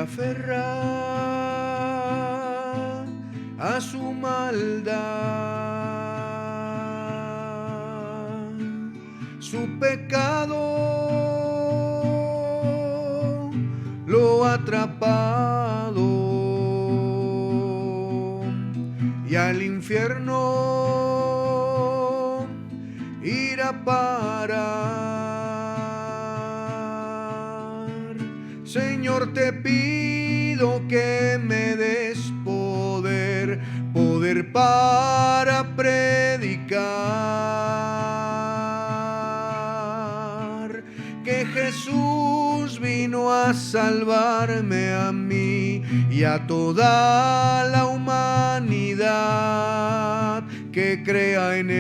aferra a su maldad. Su pecado lo ha atrapado y al infierno irá a parar. Señor, te pido que me des poder para predicar que Jesús vino a salvarme a mí y a toda la humanidad que crea en Él.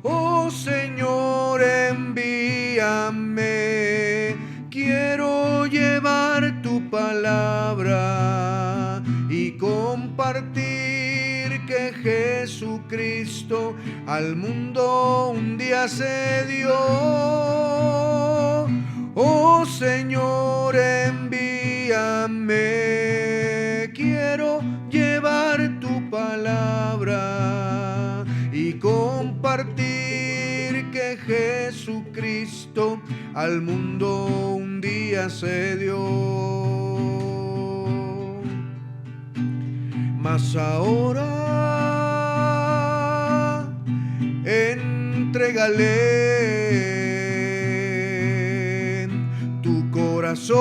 Oh Señor, envíame, quiero llevar tu palabra y compartir que Jesucristo al mundo un día se dio. Oh Señor, envíame, quiero llevar tu palabra y compartir que Jesucristo al mundo un día se dio. Mas ahora entrégale tu corazón,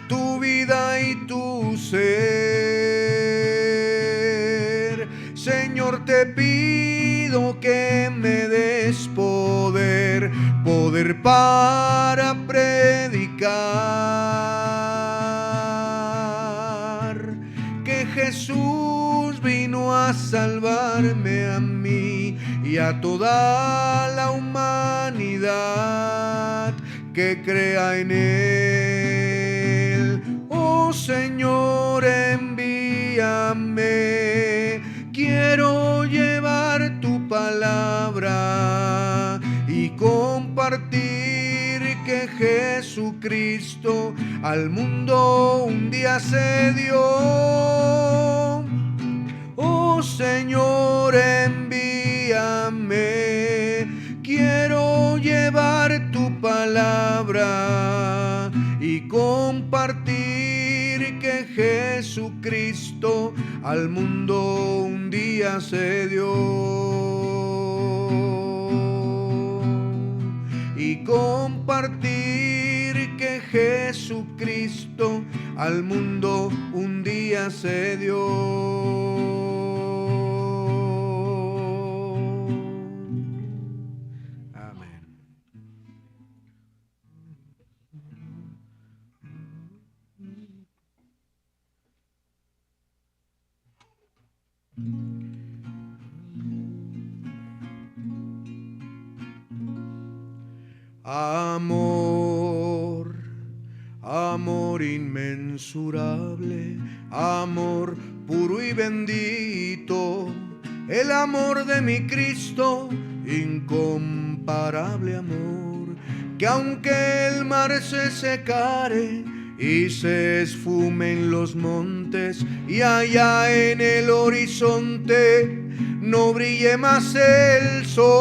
tu vida y tu ser. Señor, te pido que me des poder para predicar que Jesús vino a salvarme a mí y a toda la humanidad que crea en Él. Oh Señor, envíame, quiero llevar tu palabra y compartir que Jesucristo al mundo un día se dio. Oh Señor, envíame, quiero llevar tu palabra y compartir que Jesucristo al mundo un día se dio. Y compartir que Jesucristo al mundo un día se dio. Amor, amor inmensurable, amor puro y bendito, el amor de mi Cristo, incomparable amor, que aunque el mar se secare y se esfumen los montes y allá en el horizonte no brille más el sol,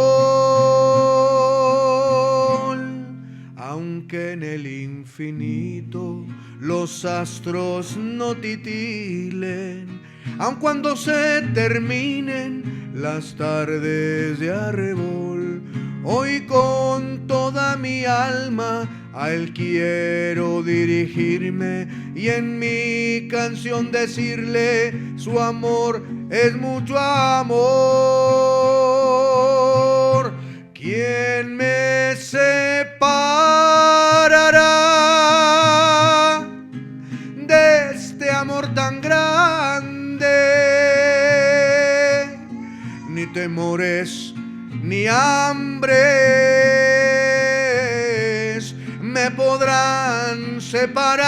aunque en el infinito los astros no titilen, aun cuando se terminen las tardes de arrebol, hoy con toda mi alma a Él quiero dirigirme y en mi canción decirle: su amor es mucho amor. ¿Quién me separará de este amor tan grande? Ni temores ni hambres me podrán separar,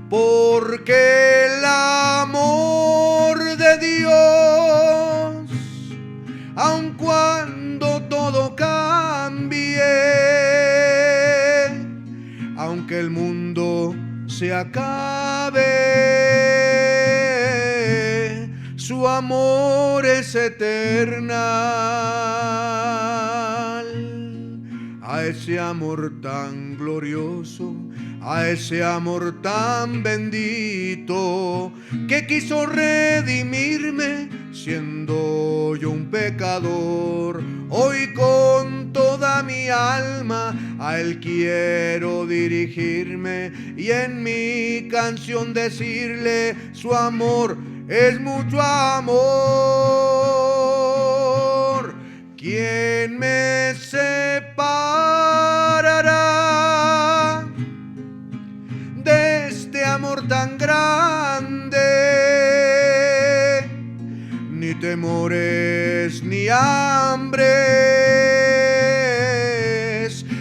porque el amor de Dios, aunque se acabe, su amor es eternal. A ese amor tan glorioso, a ese amor tan bendito, que quiso redimirme siendo yo un pecador. Hoy con toda mi alma a Él quiero dirigirme y en mi canción decirle: su amor es mucho amor. ¿Quién me separará de este amor tan grande? Ni temores ni hambres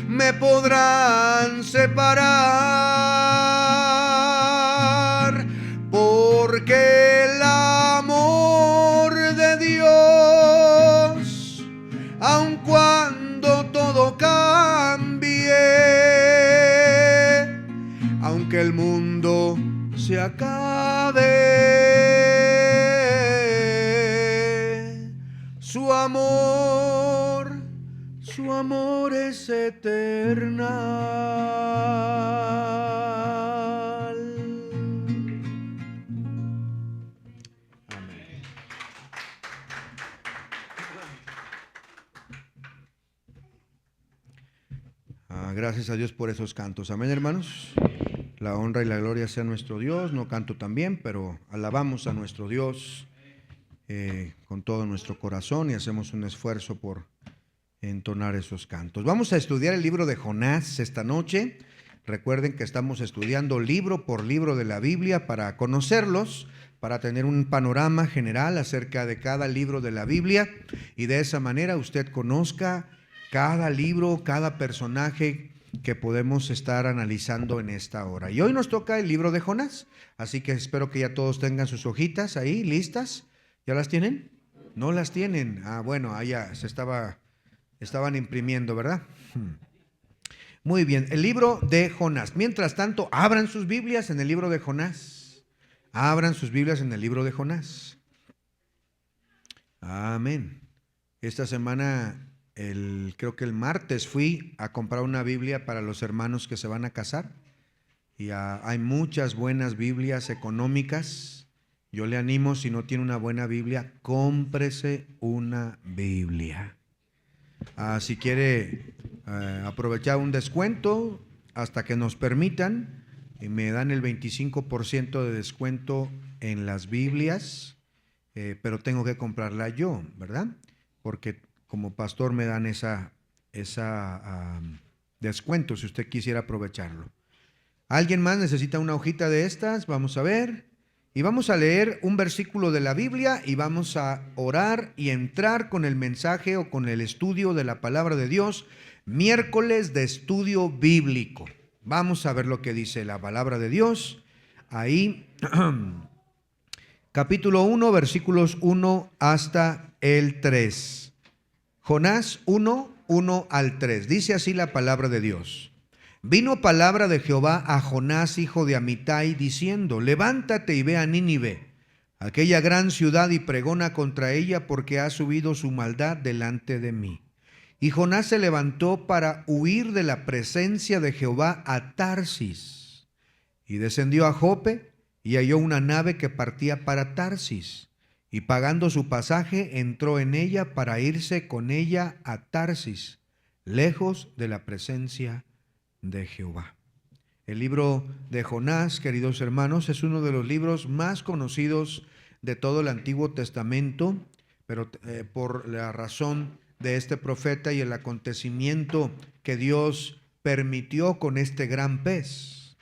me podrán separar, porque el amor de Dios, aun cuando todo cambie, aunque el mundo se acabe, su amor es eternal. Amén. Gracias a Dios por esos cantos. Amén, hermanos. La honra y la gloria sea a nuestro Dios. No canto tan bien, pero alabamos a nuestro Dios con todo nuestro corazón y hacemos un esfuerzo por entonar esos cantos. Vamos a estudiar el libro de Jonás esta noche. Recuerden que estamos estudiando libro por libro de la Biblia para conocerlos, para tener un panorama general acerca de cada libro de la Biblia y de esa manera usted conozca cada libro, cada personaje que podemos estar analizando en esta hora. Y hoy nos toca el libro de Jonás, así que espero que ya todos tengan sus hojitas ahí listas. ¿Ya las tienen? ¿No las tienen? Bueno, allá estaban imprimiendo, ¿verdad? Muy bien, el libro de Jonás. Mientras tanto, abran sus Biblias en el libro de Jonás. Abran sus Biblias en el libro de Jonás. Amén. Esta semana, creo que el martes fui a comprar una Biblia para los hermanos que se van a casar. Y hay muchas buenas Biblias económicas. Yo le animo, si no tiene una buena Biblia, cómprese una Biblia. Si quiere aprovechar un descuento hasta que nos permitan, me dan el 25% de descuento en las Biblias, pero tengo que comprarla yo, ¿verdad? Porque como pastor me dan esa descuento si usted quisiera aprovecharlo. ¿Alguien más necesita una hojita de estas? Vamos a ver. Y vamos a leer un versículo de la Biblia y vamos a orar y entrar con el mensaje o con el estudio de la palabra de Dios, miércoles de estudio bíblico. Vamos a ver lo que dice la palabra de Dios. Ahí, capítulo 1, versículos 1 hasta el 3. Jonás 1, 1 al 3. Dice así la palabra de Dios. Vino palabra de Jehová a Jonás, hijo de Amitai, diciendo: levántate y ve a Nínive, aquella gran ciudad, y pregona contra ella, porque ha subido su maldad delante de mí. Y Jonás se levantó para huir de la presencia de Jehová a Tarsis, y descendió a Jope, y halló una nave que partía para Tarsis, y pagando su pasaje entró en ella para irse con ella a Tarsis, lejos de la presencia de Jehová. El libro de Jonás, queridos hermanos, es uno de los libros más conocidos de todo el Antiguo Testamento, pero por la razón de este profeta y el acontecimiento que Dios permitió con este gran pez.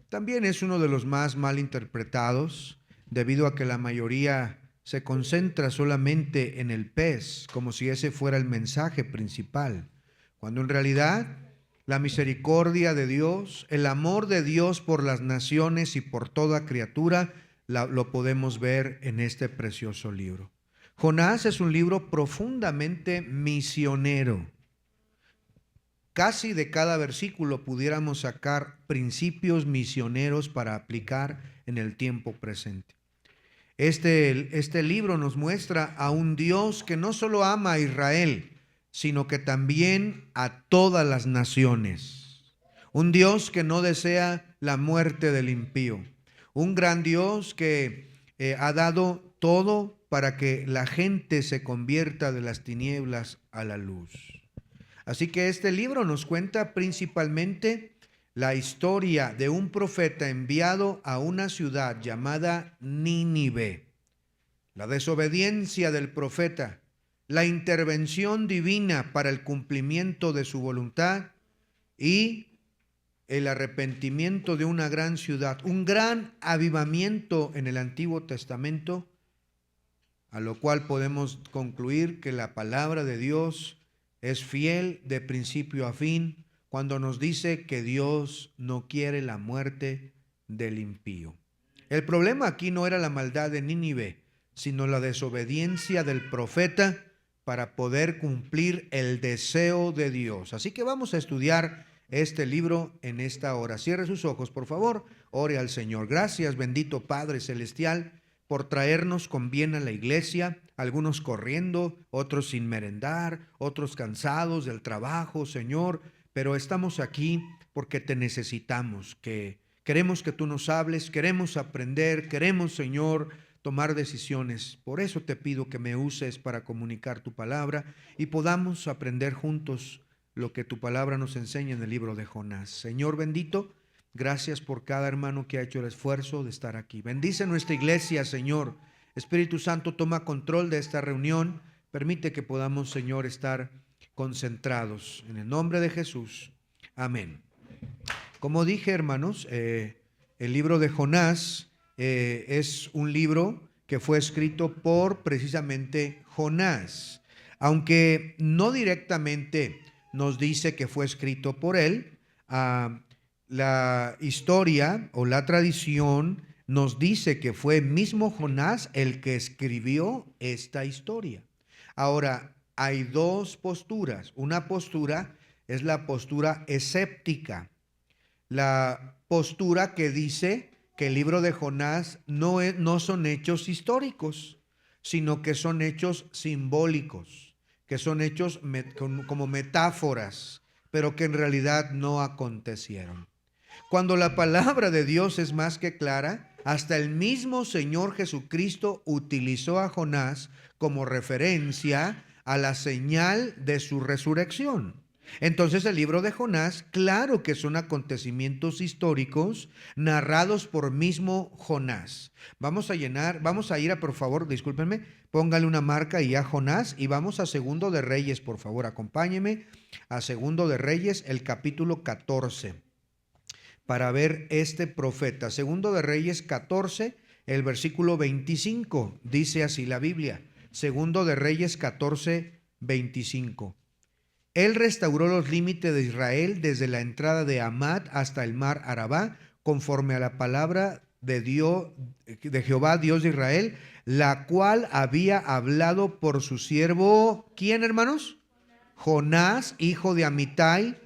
También es uno de los más mal interpretados, debido a que la mayoría se concentra solamente en el pez, como si ese fuera el mensaje principal, cuando en realidad la misericordia de Dios, el amor de Dios por las naciones y por toda criatura, lo podemos ver en este precioso libro. Jonás es un libro profundamente misionero. casi de cada versículo pudiéramos sacar principios misioneros para aplicar en el tiempo presente. Este libro nos muestra a un Dios que no solo ama a Israel, sino que también a todas las naciones. Un Dios que no desea la muerte del impío. Un gran Dios que ha dado todo para que la gente se convierta de las tinieblas a la luz. Así que este libro nos cuenta principalmente la historia de un profeta enviado a una ciudad llamada Nínive. La desobediencia del profeta, la intervención divina para el cumplimiento de su voluntad y el arrepentimiento de una gran ciudad, un gran avivamiento en el Antiguo Testamento, a lo cual podemos concluir que la palabra de Dios es fiel de principio a fin cuando nos dice que Dios no quiere la muerte del impío. El problema aquí no era la maldad de Nínive, sino la desobediencia del profeta para poder cumplir el deseo de Dios. Así que vamos a estudiar este libro en esta hora. Cierre sus ojos, por favor, ore al Señor. Gracias, bendito Padre Celestial, por traernos con bien a la iglesia, algunos corriendo, otros sin merendar, otros cansados del trabajo, Señor, pero estamos aquí porque te necesitamos, que queremos que tú nos hables, queremos aprender, queremos, Señor, tomar decisiones. Por eso te pido que me uses para comunicar tu palabra y podamos aprender juntos lo que tu palabra nos enseña en el libro de Jonás. Señor bendito, gracias por cada hermano que ha hecho el esfuerzo de estar aquí. Bendice nuestra iglesia, Señor. Espíritu Santo, toma control de esta reunión. Permite que podamos, Señor, estar concentrados. En el nombre de Jesús. Amén. Como dije, hermanos, el libro de Jonás es un libro que fue escrito por precisamente Jonás. Aunque no directamente nos dice que fue escrito por él, la historia o la tradición nos dice que fue mismo Jonás el que escribió esta historia. Ahora, hay dos posturas. Una postura es la postura escéptica, la postura que dice que el libro de Jonás no son hechos históricos, sino que son hechos simbólicos, que son hechos como metáforas, pero que en realidad no acontecieron. Cuando la palabra de Dios es más que clara, hasta el mismo Señor Jesucristo utilizó a Jonás como referencia a la señal de su resurrección. Entonces el libro de Jonás, claro que son acontecimientos históricos narrados por mismo Jonás. Vamos a ir por favor, discúlpenme, póngale una marca y a Jonás y vamos a Segundo de Reyes, por favor, acompáñeme a Segundo de Reyes, el capítulo 14, para ver este profeta. Segundo de Reyes 14, el versículo 25, dice así la Biblia. Segundo de Reyes 14, 25. Él restauró los límites de Israel desde la entrada de Hamat hasta el mar Arabá, conforme a la palabra de Jehová, Dios de Israel, la cual había hablado por su siervo, ¿quién, hermanos? Jonás, hijo de Amitai,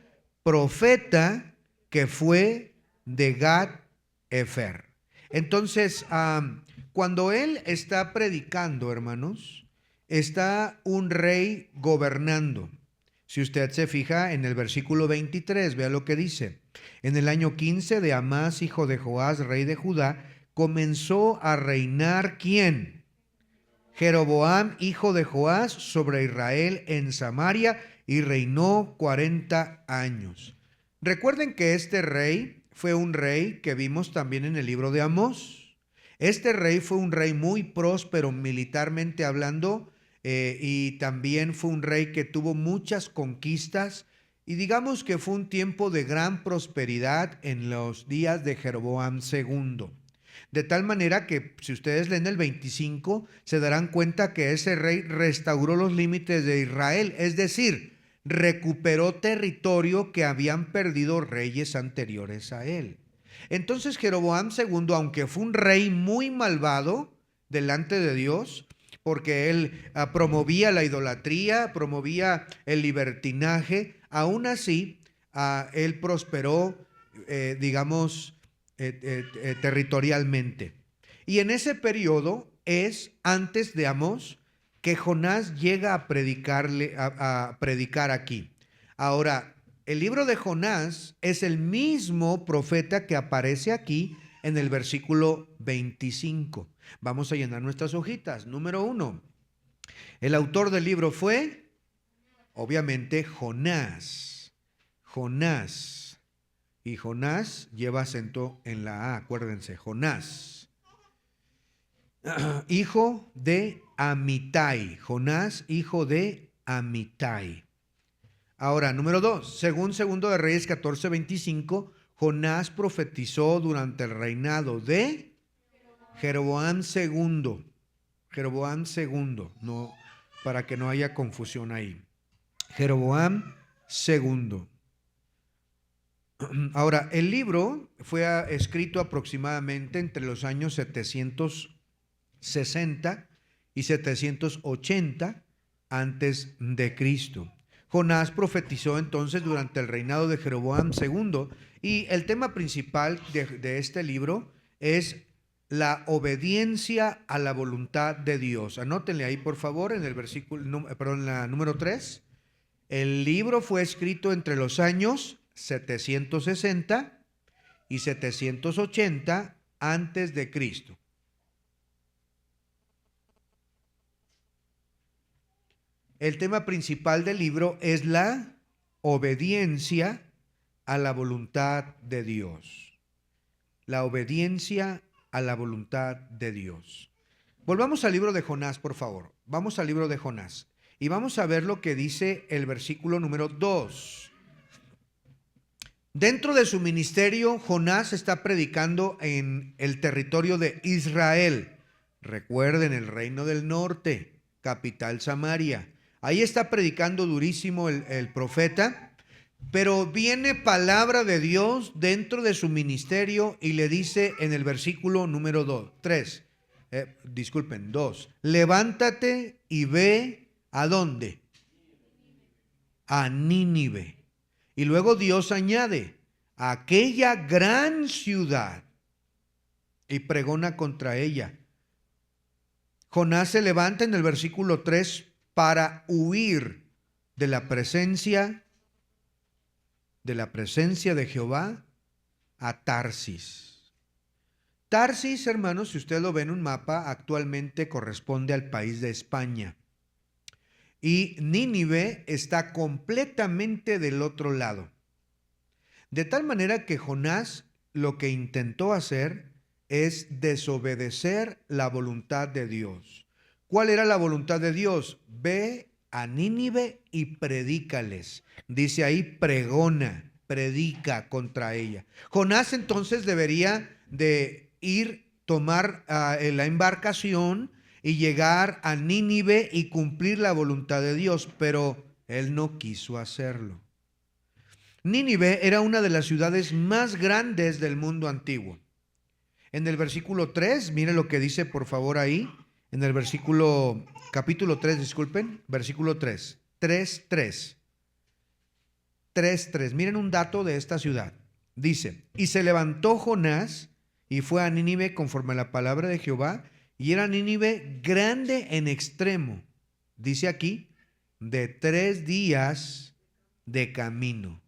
profeta que fue de Gat-Efer. Entonces, cuando él está predicando, hermanos, está un rey gobernando. Si usted se fija en el versículo 23, vea lo que dice. En el año 15 de Amás, hijo de Joás, rey de Judá, comenzó a reinar ¿quién? Jeroboam, hijo de Joás, sobre Israel en Samaria, y reinó 40 años. Recuerden que este rey fue un rey que vimos también en el libro de Amós. Este rey fue un rey muy próspero militarmente hablando, y también fue un rey que tuvo muchas conquistas, y digamos que fue un tiempo de gran prosperidad en los días de Jeroboam II. De tal manera que si ustedes leen el 25, se darán cuenta que ese rey restauró los límites de Israel, es decir, recuperó territorio que habían perdido reyes anteriores a él. Entonces Jeroboam II, aunque fue un rey muy malvado delante de Dios, porque él promovía la idolatría, promovía el libertinaje. Aún así, él prosperó, territorialmente. Y en ese periodo es antes de Amós que Jonás llega a predicar aquí. Ahora, el libro de Jonás es el mismo profeta que aparece aquí en el versículo 25. Vamos a llenar nuestras hojitas. Número 1. El autor del libro fue, obviamente, Jonás. Jonás. Y Jonás lleva acento en la A, acuérdense, Jonás. Hijo de Amitai. Jonás, hijo de Amitai. Ahora, número 2. Según Segundo de Reyes 14:25, Jonás profetizó durante el reinado de Jeroboam II. Jeroboam II, no, para que no haya confusión ahí. Jeroboam II. Ahora, el libro fue escrito aproximadamente entre los años 760 y 780 antes de Cristo. Jonás profetizó entonces durante el reinado de Jeroboam II, y el tema principal de este libro es la obediencia a la voluntad de Dios. Anótenle ahí, por favor, en el en la número 3. El libro fue escrito entre los años 760 y 780 antes de Cristo. El tema principal del libro es la obediencia a la voluntad de Dios. La obediencia a la voluntad de Dios. Volvamos al libro de Jonás, por favor. Vamos al libro de Jonás y vamos a ver lo que dice el versículo número 2. Dentro de su ministerio, Jonás está predicando en el territorio de Israel. Recuerden, el reino del norte, capital Samaria. Ahí está predicando durísimo el profeta, pero viene palabra de Dios dentro de su ministerio y le dice en el versículo número 2, levántate y ve ¿a dónde? A Nínive. Y luego Dios añade, a aquella gran ciudad, y pregona contra ella. Jonás se levanta en el versículo 3 para huir de la presencia de Jehová a Tarsis. Tarsis, hermanos, si usted lo ve en un mapa, actualmente corresponde al país de España. Y Nínive está completamente del otro lado. De tal manera que Jonás lo que intentó hacer es desobedecer la voluntad de Dios. ¿Cuál era la voluntad de Dios? Ve a Nínive y predícales. Dice ahí, pregona, predica contra ella. Jonás entonces debería de tomar la embarcación y llegar a Nínive y cumplir la voluntad de Dios, pero él no quiso hacerlo. Nínive era una de las ciudades más grandes del mundo antiguo. En el versículo 3, miren lo que dice por favor ahí, en el capítulo 3, versículo 3, 3:3. Miren un dato de esta ciudad. Dice, y se levantó Jonás y fue a Nínive conforme a la palabra de Jehová, y era Nínive grande en extremo. Dice aquí, de 3 días de camino.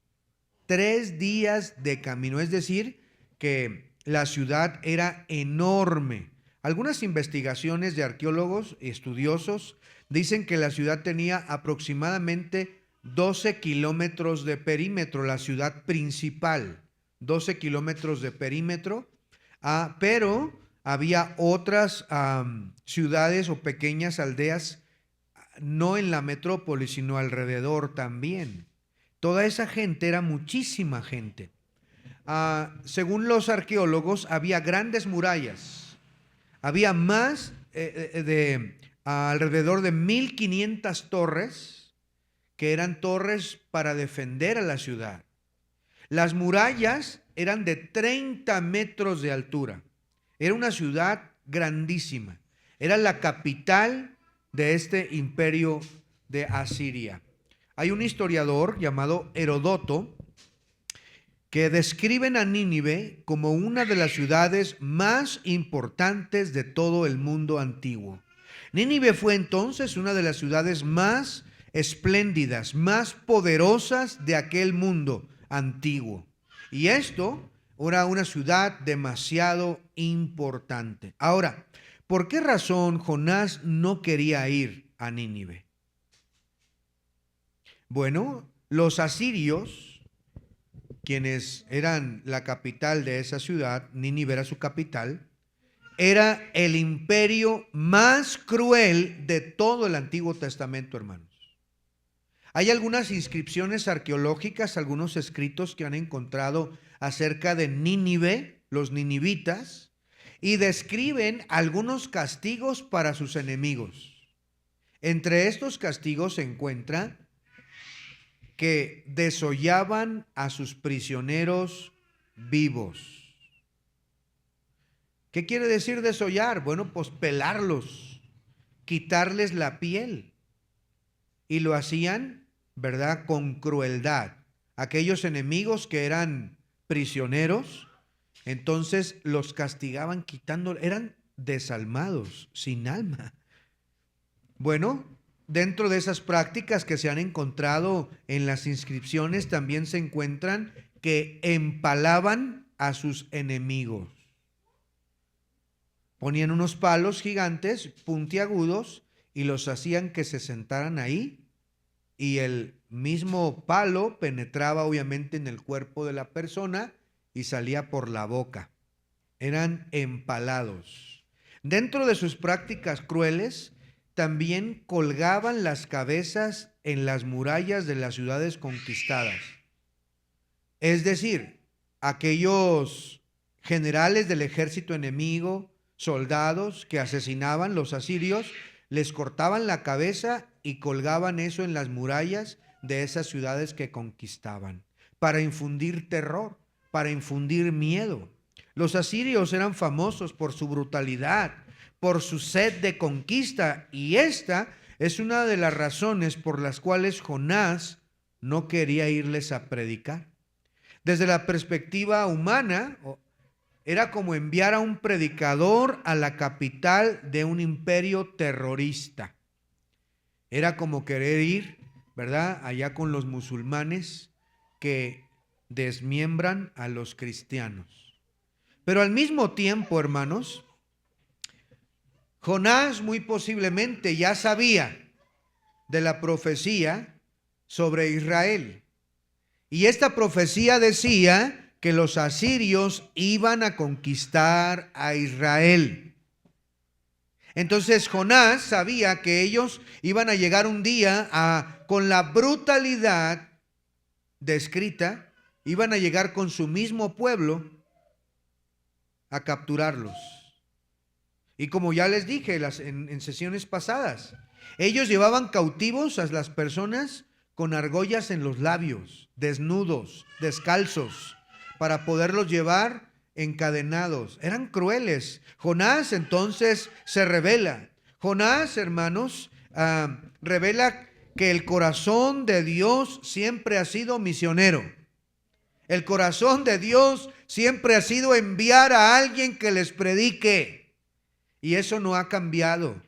3 días de camino, es decir, que la ciudad era enorme. Algunas investigaciones de arqueólogos y estudiosos dicen que la ciudad tenía aproximadamente 12 kilómetros de perímetro, la ciudad principal, 12 kilómetros de perímetro, pero había otras ciudades o pequeñas aldeas, no en la metrópoli, sino alrededor también. Toda esa gente era muchísima gente. Según los arqueólogos, había grandes murallas. Había más alrededor de 1,500 torres, que eran torres para defender a la ciudad. Las murallas eran de 30 metros de altura. Era una ciudad grandísima. Era la capital de este imperio de Asiria. Hay un historiador llamado Heródoto que describen a Nínive como una de las ciudades más importantes de todo el mundo antiguo. Nínive fue entonces una de las ciudades más espléndidas, más poderosas de aquel mundo antiguo. Y esto era una ciudad demasiado importante. Ahora, ¿por qué razón Jonás no quería ir a Nínive? Bueno, los asirios, quienes eran la capital de esa ciudad, Nínive era su capital, era el imperio más cruel de todo el Antiguo Testamento, hermanos. Hay algunas inscripciones arqueológicas, algunos escritos que han encontrado acerca de Nínive, los ninivitas, y describen algunos castigos para sus enemigos. Entre estos castigos se encuentra que desollaban a sus prisioneros vivos. ¿Qué quiere decir desollar? Bueno, pues pelarlos, quitarles la piel. Y lo hacían, ¿verdad?, con crueldad. Aquellos enemigos que eran prisioneros, entonces los castigaban quitándolos, eran desalmados, sin alma. Bueno, dentro de esas prácticas que se han encontrado en las inscripciones también se encuentran que empalaban a sus enemigos. Ponían unos palos gigantes, puntiagudos, y los hacían que se sentaran ahí, y el mismo palo penetraba obviamente en el cuerpo de la persona y salía por la boca. Eran empalados. Dentro de sus prácticas crueles, también colgaban las cabezas en las murallas de las ciudades conquistadas. Es decir, aquellos generales del ejército enemigo, soldados que asesinaban los asirios, les cortaban la cabeza y colgaban eso en las murallas de esas ciudades que conquistaban, para infundir terror, para infundir miedo. Los asirios eran famosos por su brutalidad, por su sed de conquista, y esta es una de las razones por las cuales Jonás no quería irles a predicar. Desde la perspectiva humana, era como enviar a un predicador a la capital de un imperio terrorista. Era como querer ir, ¿verdad?, allá con los musulmanes que desmiembran a los cristianos. Pero al mismo tiempo, hermanos, Jonás muy posiblemente ya sabía de la profecía sobre Israel. Y esta profecía decía que los asirios iban a conquistar a Israel. Entonces Jonás sabía que ellos iban a llegar un día con la brutalidad descrita, iban a llegar con su mismo pueblo a capturarlos. Y como ya les dije en sesiones pasadas, ellos llevaban cautivos a las personas con argollas en los labios, desnudos, descalzos, para poderlos llevar encadenados. Eran crueles. Jonás entonces se revela. Jonás, hermanos, revela que el corazón de Dios siempre ha sido misionero. El corazón de Dios siempre ha sido enviar a alguien que les predique. Y eso no ha cambiado.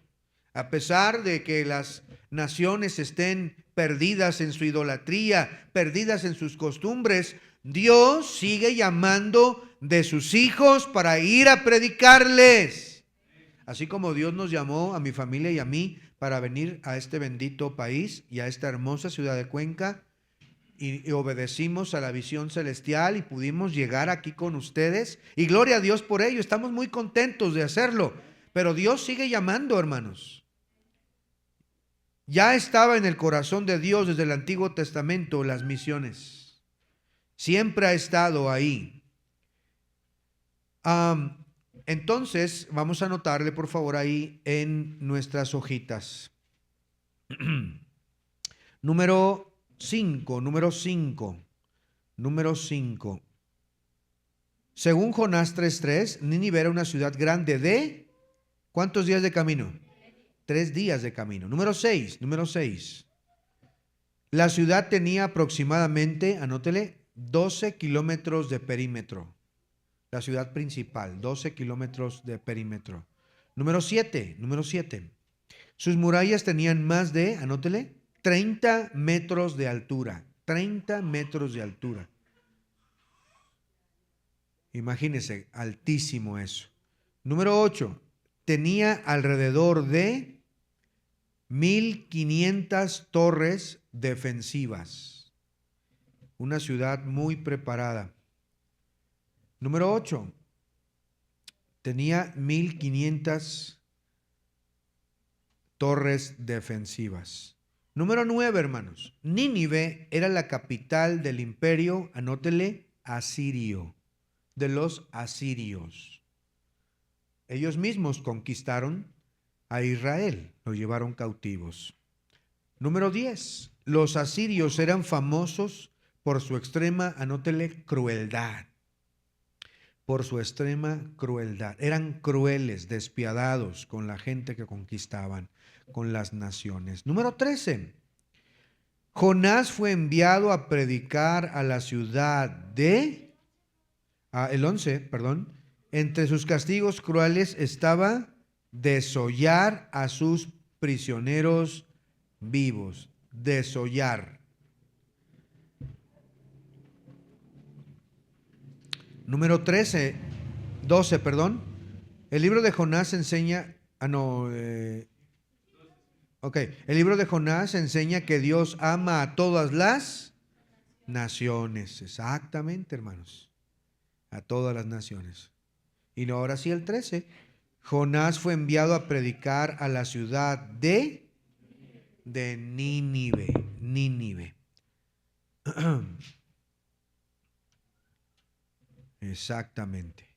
A pesar de que las naciones estén perdidas en su idolatría, perdidas en sus costumbres, Dios sigue llamando de sus hijos para ir a predicarles. Así como Dios nos llamó a mi familia y a mí para venir a este bendito país y a esta hermosa ciudad de Cuenca, y obedecimos a la visión celestial y pudimos llegar aquí con ustedes, y gloria a Dios por ello. Estamos muy contentos de hacerlo, pero Dios sigue llamando, hermanos. Ya estaba en el corazón de Dios desde el Antiguo Testamento las misiones. Siempre ha estado ahí. Entonces, vamos a anotarle por favor ahí en nuestras hojitas. Número 5. Según Jonás 3:3, Nínive era una ciudad grande de ¿cuántos días de camino? 3 días de camino. Número 6. La ciudad tenía aproximadamente, anótele, 12 kilómetros de perímetro. La ciudad principal, 12 kilómetros de perímetro. Número 7. Sus murallas tenían más de, anótele, 30 metros de altura. 30 metros de altura. Imagínense, altísimo eso. Número 8. Tenía alrededor de 1,500 torres defensivas. Una ciudad muy preparada. Número 8. Tenía 1,500 torres defensivas. Número 9, hermanos. Nínive era la capital del imperio, anótele, asirio, de los asirios. Ellos mismos conquistaron a Israel, lo llevaron cautivos. Número 10. Los asirios eran famosos por su extrema, anótele, crueldad. Por su extrema crueldad. Eran crueles, despiadados con la gente que conquistaban, con las naciones. Número 13. Jonás fue enviado a predicar a la ciudad de... el 11, perdón. Entre sus castigos crueles estaba desollar a sus prisioneros vivos. Desollar. Número 12, perdón. El libro de Jonás enseña, el libro de Jonás enseña que Dios ama a todas las naciones. Exactamente, hermanos. A todas las naciones. Y no, ahora sí el 13. Jonás fue enviado a predicar a la ciudad de Nínive. Nínive. Exactamente.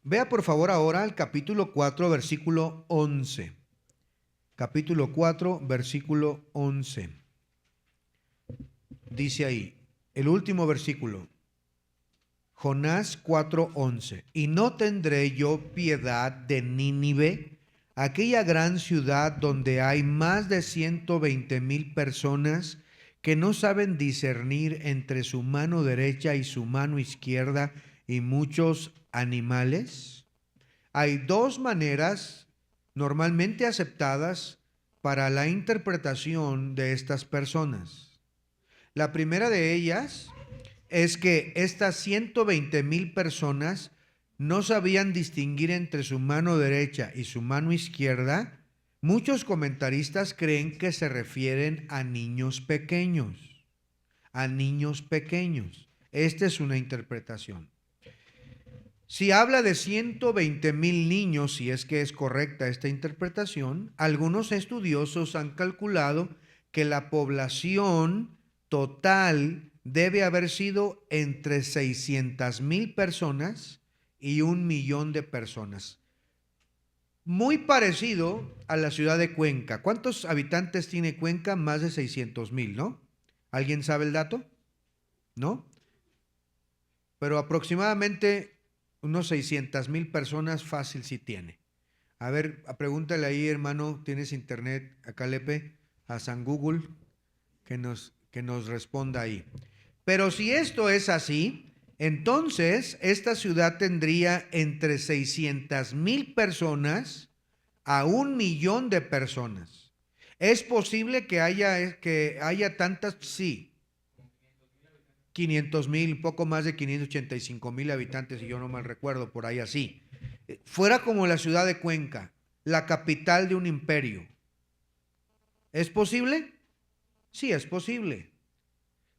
Vea por favor ahora el capítulo 4, versículo 11. Capítulo 4, versículo 11. Dice ahí, el último versículo. Jonás 4:11. Y no tendré yo piedad de Nínive, aquella gran ciudad donde hay más de 120,000 personas que no saben discernir entre su mano derecha y su mano izquierda y muchos animales. Hay dos maneras normalmente aceptadas para la interpretación de estas personas. La primera de ellas es que estas 120,000 personas no sabían distinguir entre su mano derecha y su mano izquierda. Muchos comentaristas creen que se refieren a niños pequeños. A niños pequeños. Esta es una interpretación. Si habla de 120,000 niños, si es que es correcta esta interpretación, algunos estudiosos han calculado que la población total debe haber sido entre 600,000 personas y 1,000,000 de personas. Muy parecido a la ciudad de Cuenca. ¿Cuántos habitantes tiene Cuenca? Más de 600,000, ¿no? ¿Alguien sabe el dato? ¿No? Pero aproximadamente unos 600,000 personas fácil sí tiene. A ver, pregúntale ahí, hermano, ¿tienes internet acá, Lepe? A San Google, que nos responda ahí. Pero si esto es así, entonces esta ciudad tendría entre 600,000 personas a 1,000,000 de personas. ¿Es posible que haya tantas? Sí. 500,000, poco más de 585,000 habitantes, si yo no mal recuerdo, por ahí así. Fuera como la ciudad de Cuenca, la capital de un imperio. ¿Es posible? Sí, es posible.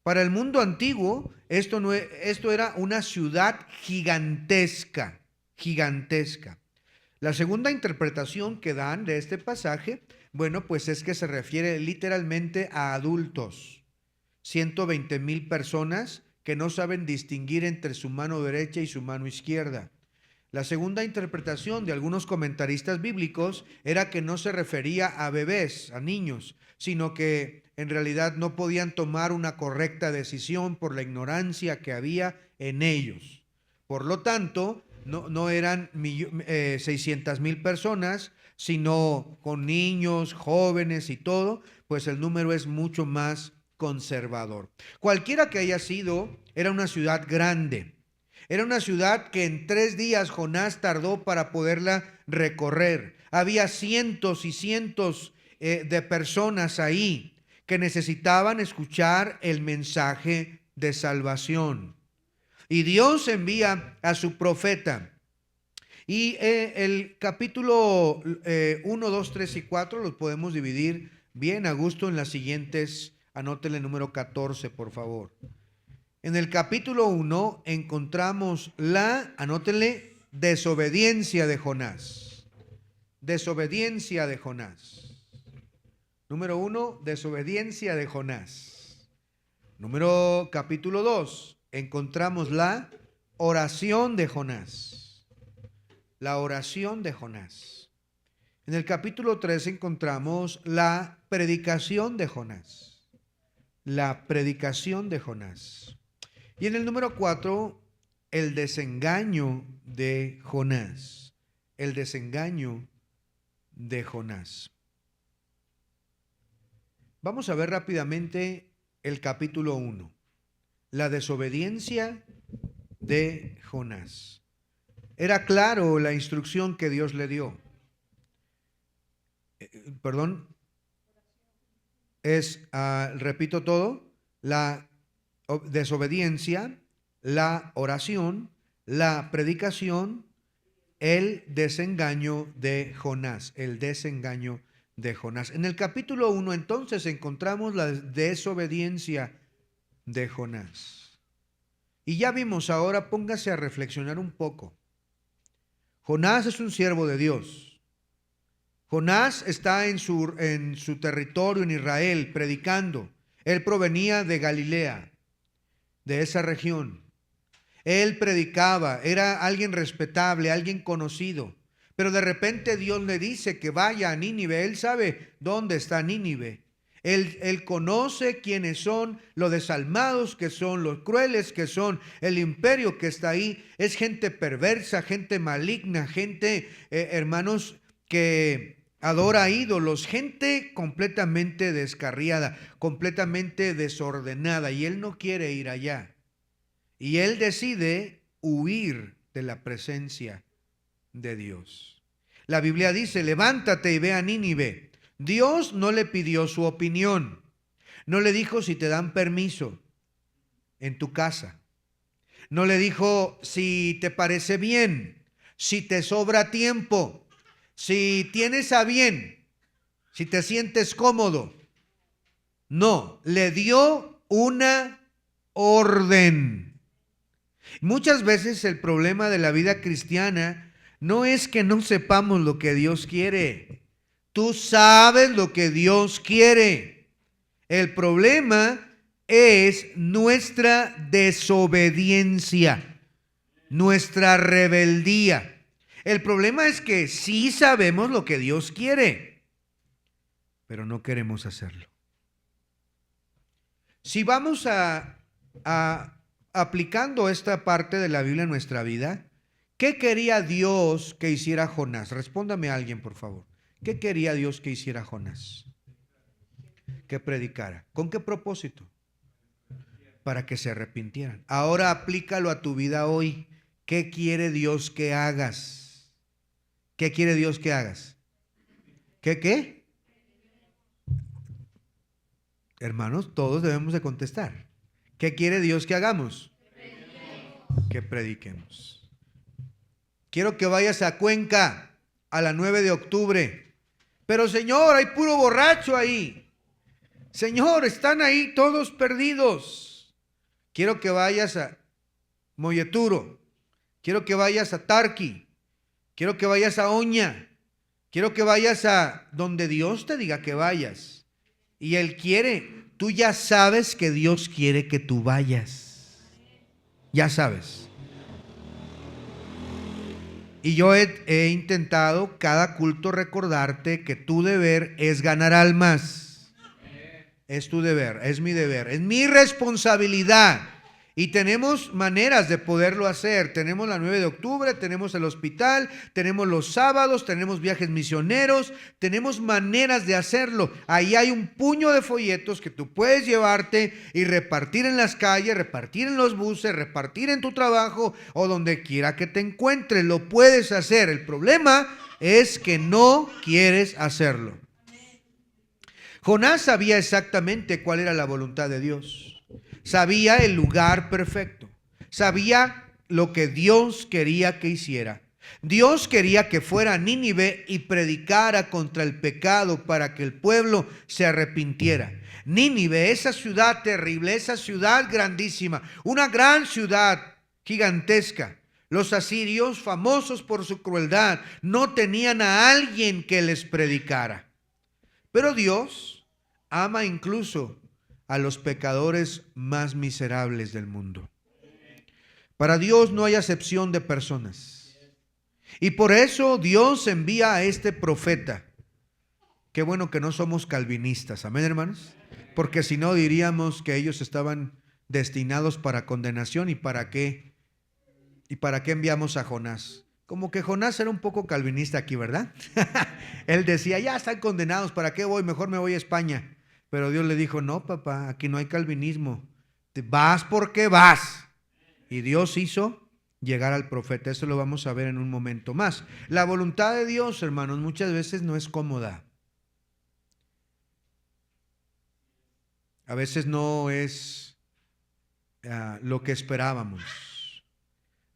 Para el mundo antiguo, esto era una ciudad gigantesca, gigantesca. La segunda interpretación que dan de este pasaje, bueno, pues es que se refiere literalmente a adultos. 120,000 personas que no saben distinguir entre su mano derecha y su mano izquierda. La segunda interpretación de algunos comentaristas bíblicos era que no se refería a bebés, a niños, sino que en realidad no podían tomar una correcta decisión por la ignorancia que había en ellos. Por lo tanto, no eran 600,000 personas, sino con niños, jóvenes y todo, pues el número es mucho más conservador. Cualquiera que haya sido, era una ciudad grande. Era una ciudad que en 3 días Jonás tardó para poderla recorrer. Había cientos y cientos de personas ahí que necesitaban escuchar el mensaje de salvación. Y Dios envía a su profeta. Y el capítulo 1, 2, 3 y 4 los podemos dividir bien a gusto en las siguientes. Anótele el número 14, por favor. En el capítulo 1 encontramos anótele, desobediencia de Jonás. Desobediencia de Jonás. Número 1, desobediencia de Jonás. Capítulo 2, encontramos la oración de Jonás. La oración de Jonás. En el capítulo 3 encontramos la predicación de Jonás. La predicación de Jonás. Y en el número 4, el desengaño de Jonás. El desengaño de Jonás. Vamos a ver rápidamente el capítulo 1. La desobediencia de Jonás. Era claro la instrucción que Dios le dio. Repito todo, la desobediencia, la oración, la predicación, el desengaño de Jonás, el desengaño de Jonás. En el capítulo 1 entonces encontramos la desobediencia de Jonás. Y ya vimos, ahora póngase a reflexionar un poco. Jonás es un siervo de Dios. Jonás está en su territorio en Israel predicando. Él provenía de Galilea, de esa región. Él predicaba, era alguien respetable, alguien conocido. Pero de repente Dios le dice que vaya a Nínive. Él sabe dónde está Nínive. Él conoce quiénes son, los desalmados que son, los crueles que son, el imperio que está ahí. Es gente perversa, gente maligna, gente, hermanos, que adora ídolos, gente completamente descarriada, completamente desordenada, y él no quiere ir allá. Y él decide huir de la presencia de Dios. La Biblia dice, levántate y ve a Nínive. Dios no le pidió su opinión, no le dijo si te dan permiso en tu casa, no le dijo si te parece bien, si te sobra tiempo, si tienes a bien, si te sientes cómodo. No, le dio una orden. Muchas veces el problema de la vida cristiana no es que no sepamos lo que Dios quiere. Tú sabes lo que Dios quiere. El problema es nuestra desobediencia, nuestra rebeldía. El problema es que sí sabemos lo que Dios quiere, pero no queremos hacerlo. Si vamos aplicando esta parte de la Biblia en nuestra vida, ¿qué quería Dios que hiciera Jonás? Respóndame a alguien, por favor. ¿Qué quería Dios que hiciera Jonás? Que predicara. ¿Con qué propósito? Para que se arrepintieran. Ahora aplícalo a tu vida hoy. ¿Qué quiere Dios que hagas? ¿Qué quiere Dios que hagas? ¿Qué? Hermanos, todos debemos de contestar. ¿Qué quiere Dios que hagamos? Que prediquemos. Quiero que vayas a Cuenca a la 9 de octubre. Pero Señor, hay puro borracho ahí. Señor, están ahí todos perdidos. Quiero que vayas a Molleturo. Quiero que vayas a Tarqui. Quiero que vayas a Oña. Quiero que vayas a donde Dios te diga que vayas. Y Él quiere. Tú ya sabes que Dios quiere que tú vayas. Ya sabes. Y yo he intentado cada culto recordarte que tu deber es ganar almas. Es tu deber, es mi deber, es mi responsabilidad. Y tenemos maneras de poderlo hacer. Tenemos la 9 de octubre, tenemos el hospital, tenemos los sábados, tenemos viajes misioneros, tenemos maneras de hacerlo. Ahí hay un puño de folletos que tú puedes llevarte y repartir en las calles, repartir en los buses, repartir en tu trabajo o donde quiera que te encuentres. Lo puedes hacer. El problema es que no quieres hacerlo. Jonás sabía exactamente cuál era la voluntad de Dios. Sabía el lugar perfecto. Sabía lo que Dios quería que hiciera. Dios quería que fuera a Nínive y predicara contra el pecado para que el pueblo se arrepintiera. Nínive, esa ciudad terrible, esa ciudad grandísima, una gran ciudad gigantesca. Los asirios, famosos por su crueldad, no tenían a alguien que les predicara. Pero Dios ama incluso a los pecadores más miserables del mundo. Para Dios no hay acepción de personas. Y por eso Dios envía a este profeta. Qué bueno que no somos calvinistas, amén, hermanos, porque si no diríamos que ellos estaban destinados para condenación. ¿Y para qué? ¿Y para qué enviamos a Jonás? Como que Jonás era un poco calvinista aquí, ¿verdad? Él decía, ya están condenados, ¿para qué voy? Mejor me voy a España. Pero Dios le dijo, no, papá, aquí no hay calvinismo. Te vas porque vas. Y Dios hizo llegar al profeta. Eso lo vamos a ver en un momento más. La voluntad de Dios, hermanos, muchas veces no es cómoda. A veces no es lo que esperábamos.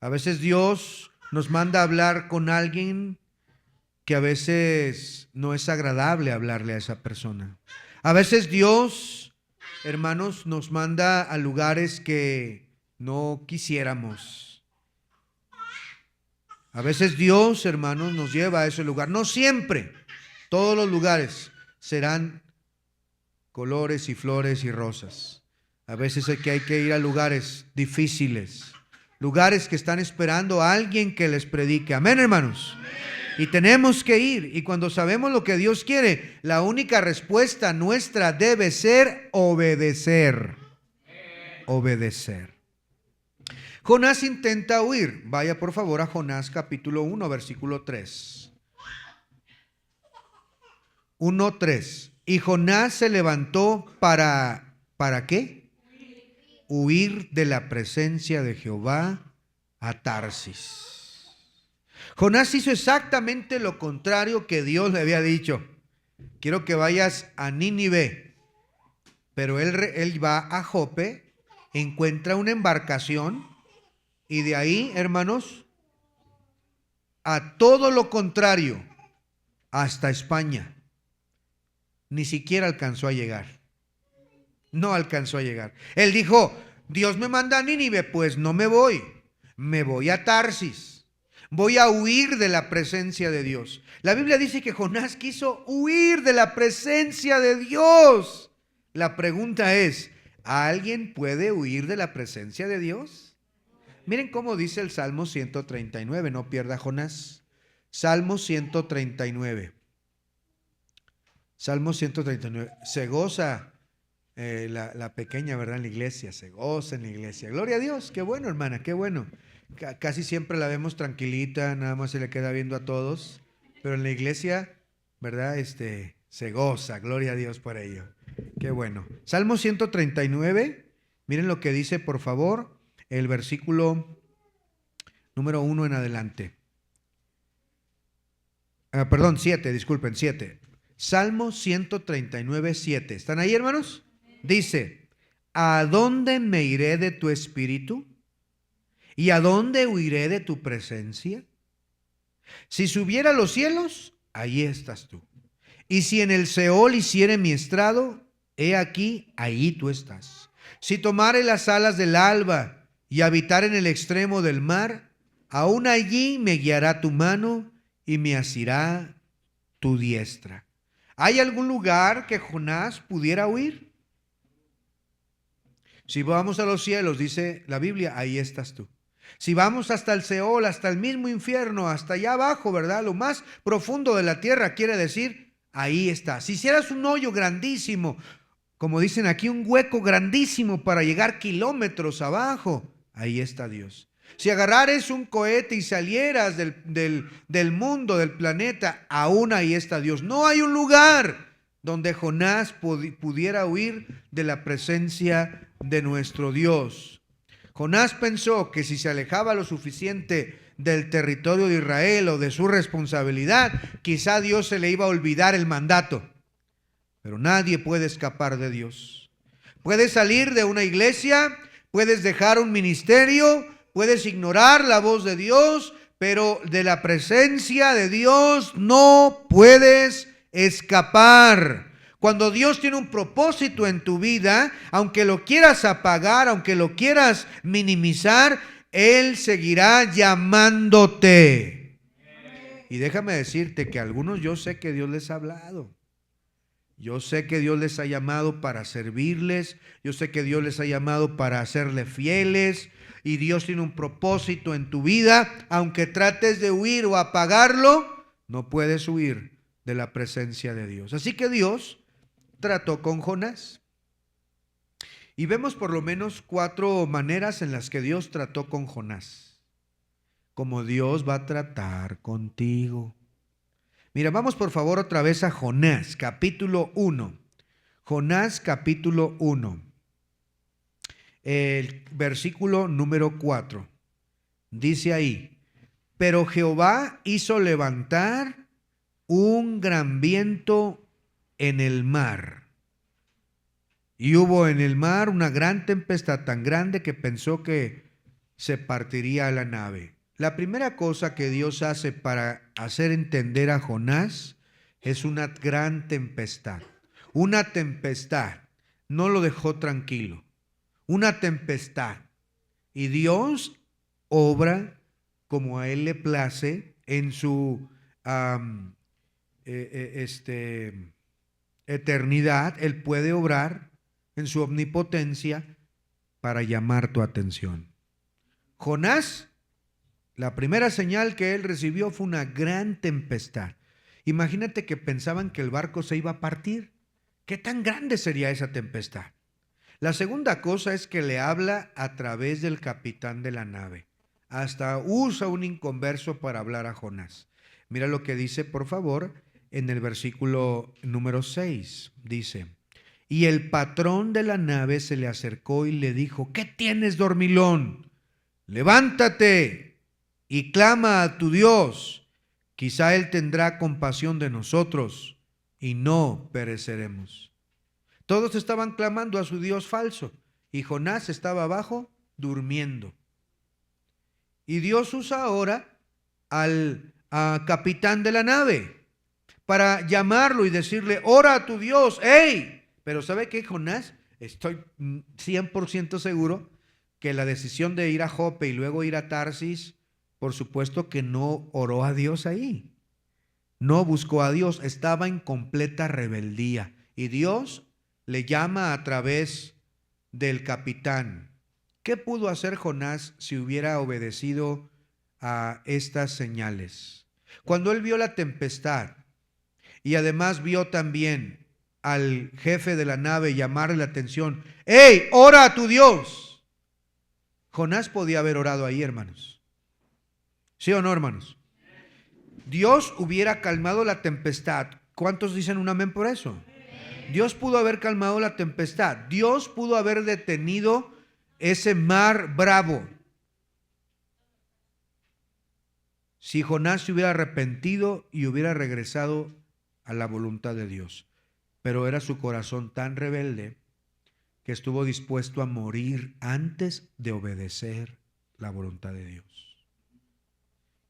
A veces Dios nos manda a hablar con alguien que a veces no es agradable hablarle a esa persona. A veces Dios, hermanos, nos manda a lugares que no quisiéramos. A veces Dios, hermanos, nos lleva a ese lugar. No siempre, todos los lugares serán colores y flores y rosas. A veces hay que ir a lugares difíciles, lugares que están esperando a alguien que les predique. Amén, hermanos. Y tenemos que ir. Y cuando sabemos lo que Dios quiere, la única respuesta nuestra debe ser obedecer. Obedecer. Jonás intenta huir. Vaya por favor a Jonás capítulo 1, versículo 3. 1:3. Y Jonás se levantó ¿para qué? Huir de la presencia de Jehová a Tarsis. Jonás hizo exactamente lo contrario que Dios le había dicho. Quiero que vayas a Nínive. Pero él va a Jope, encuentra una embarcación y de ahí, hermanos, a todo lo contrario, hasta España. Ni siquiera alcanzó a llegar. No alcanzó a llegar. Él dijo, Dios me manda a Nínive, pues no me voy. Me voy a Tarsis. Voy a huir de la presencia de Dios. La Biblia dice que Jonás quiso huir de la presencia de Dios. La pregunta es, ¿alguien puede huir de la presencia de Dios? Miren cómo dice el Salmo 139, no pierda Jonás. Salmo 139. Salmo 139. Se goza la pequeña, ¿verdad? En la iglesia, se goza en la iglesia. Gloria a Dios, qué bueno, hermana, qué bueno. Casi siempre la vemos tranquilita, nada más se le queda viendo a todos, pero en la iglesia, ¿verdad? Se goza, gloria a Dios por ello. Qué bueno. Salmo 139, miren lo que dice, por favor, el versículo número 1 en adelante. 7. Salmo 139, 7. ¿Están ahí, hermanos? Dice, ¿a dónde me iré de tu espíritu? ¿Y a dónde huiré de tu presencia? Si subiera a los cielos, allí estás tú. Y si en el Seol hiciere mi estrado, he aquí, ahí tú estás. Si tomare las alas del alba y habitar en el extremo del mar, aún allí me guiará tu mano y me asirá tu diestra. ¿Hay algún lugar que Jonás pudiera huir? Si vamos a los cielos, dice la Biblia, ahí estás tú. Si vamos hasta el Seol, hasta el mismo infierno, hasta allá abajo, ¿verdad? Lo más profundo de la tierra, quiere decir, ahí está. Si hicieras un hoyo grandísimo, como dicen aquí, un hueco grandísimo para llegar kilómetros abajo. Ahí está Dios. Si agarrares un cohete y salieras del mundo, del planeta, aún ahí está Dios. No hay un lugar donde Jonás pudiera huir de la presencia de nuestro Dios. Jonás pensó que si se alejaba lo suficiente del territorio de Israel o de su responsabilidad, quizá Dios se le iba a olvidar el mandato. Pero nadie puede escapar de Dios. Puedes salir de una iglesia, puedes dejar un ministerio, puedes ignorar la voz de Dios, pero de la presencia de Dios no puedes escapar. Cuando Dios tiene un propósito en tu vida, aunque lo quieras apagar, aunque lo quieras minimizar, Él seguirá llamándote. Y déjame decirte que a algunos yo sé que Dios les ha hablado. Yo sé que Dios les ha llamado para servirles. Yo sé que Dios les ha llamado para hacerle fieles. Y Dios tiene un propósito en tu vida. Aunque trates de huir o apagarlo, no puedes huir de la presencia de Dios. Así que Dios trató con Jonás. Y vemos por lo menos 4 maneras en las que Dios trató con Jonás. Como Dios va a tratar contigo. Mira, vamos por favor otra vez a Jonás, capítulo 1. Jonás, capítulo 1. El versículo número 4. Dice ahí: pero Jehová hizo levantar un gran viento en el mar. Y hubo en el mar una gran tempestad tan grande que pensó que se partiría la nave. La primera cosa que Dios hace para hacer entender a Jonás es una gran tempestad. Una tempestad no lo dejó tranquilo. Una tempestad. Y Dios obra como a Él le place en su eternidad. Él puede obrar en su omnipotencia para llamar tu atención. Jonás, la primera señal que él recibió fue una gran tempestad. Imagínate que pensaban que el barco se iba a partir. ¿Qué tan grande sería esa tempestad? La segunda cosa es que le habla a través del capitán de la nave. Hasta usa un inconverso para hablar a Jonás. Mira lo que dice, por favor, en el versículo número 6. Dice: y el patrón de la nave se le acercó y le dijo: ¿qué tienes, dormilón? Levántate y clama a tu Dios. Quizá Él tendrá compasión de nosotros y no pereceremos. Todos estaban clamando a su Dios falso y Jonás estaba abajo durmiendo. Y Dios usa ahora al capitán de la nave para llamarlo y decirle: ora a tu Dios, ¡hey! Pero ¿sabe qué, Jonás? Estoy 100% seguro que la decisión de ir a Jope y luego ir a Tarsis, por supuesto que no oró a Dios ahí. No buscó a Dios, estaba en completa rebeldía. Y Dios le llama a través del capitán. ¿Qué pudo hacer Jonás si hubiera obedecido a estas señales? Cuando él vio la tempestad y además vio también al jefe de la nave llamarle la atención: ¡hey, ora a tu Dios! Jonás podía haber orado ahí, hermanos. ¿Sí o no, hermanos? Dios hubiera calmado la tempestad. ¿Cuántos dicen un amén por eso? Dios pudo haber calmado la tempestad. Dios pudo haber detenido ese mar bravo. Si Jonás se hubiera arrepentido y hubiera regresado a la voluntad de Dios. Pero era su corazón tan rebelde que estuvo dispuesto a morir antes de obedecer la voluntad de Dios.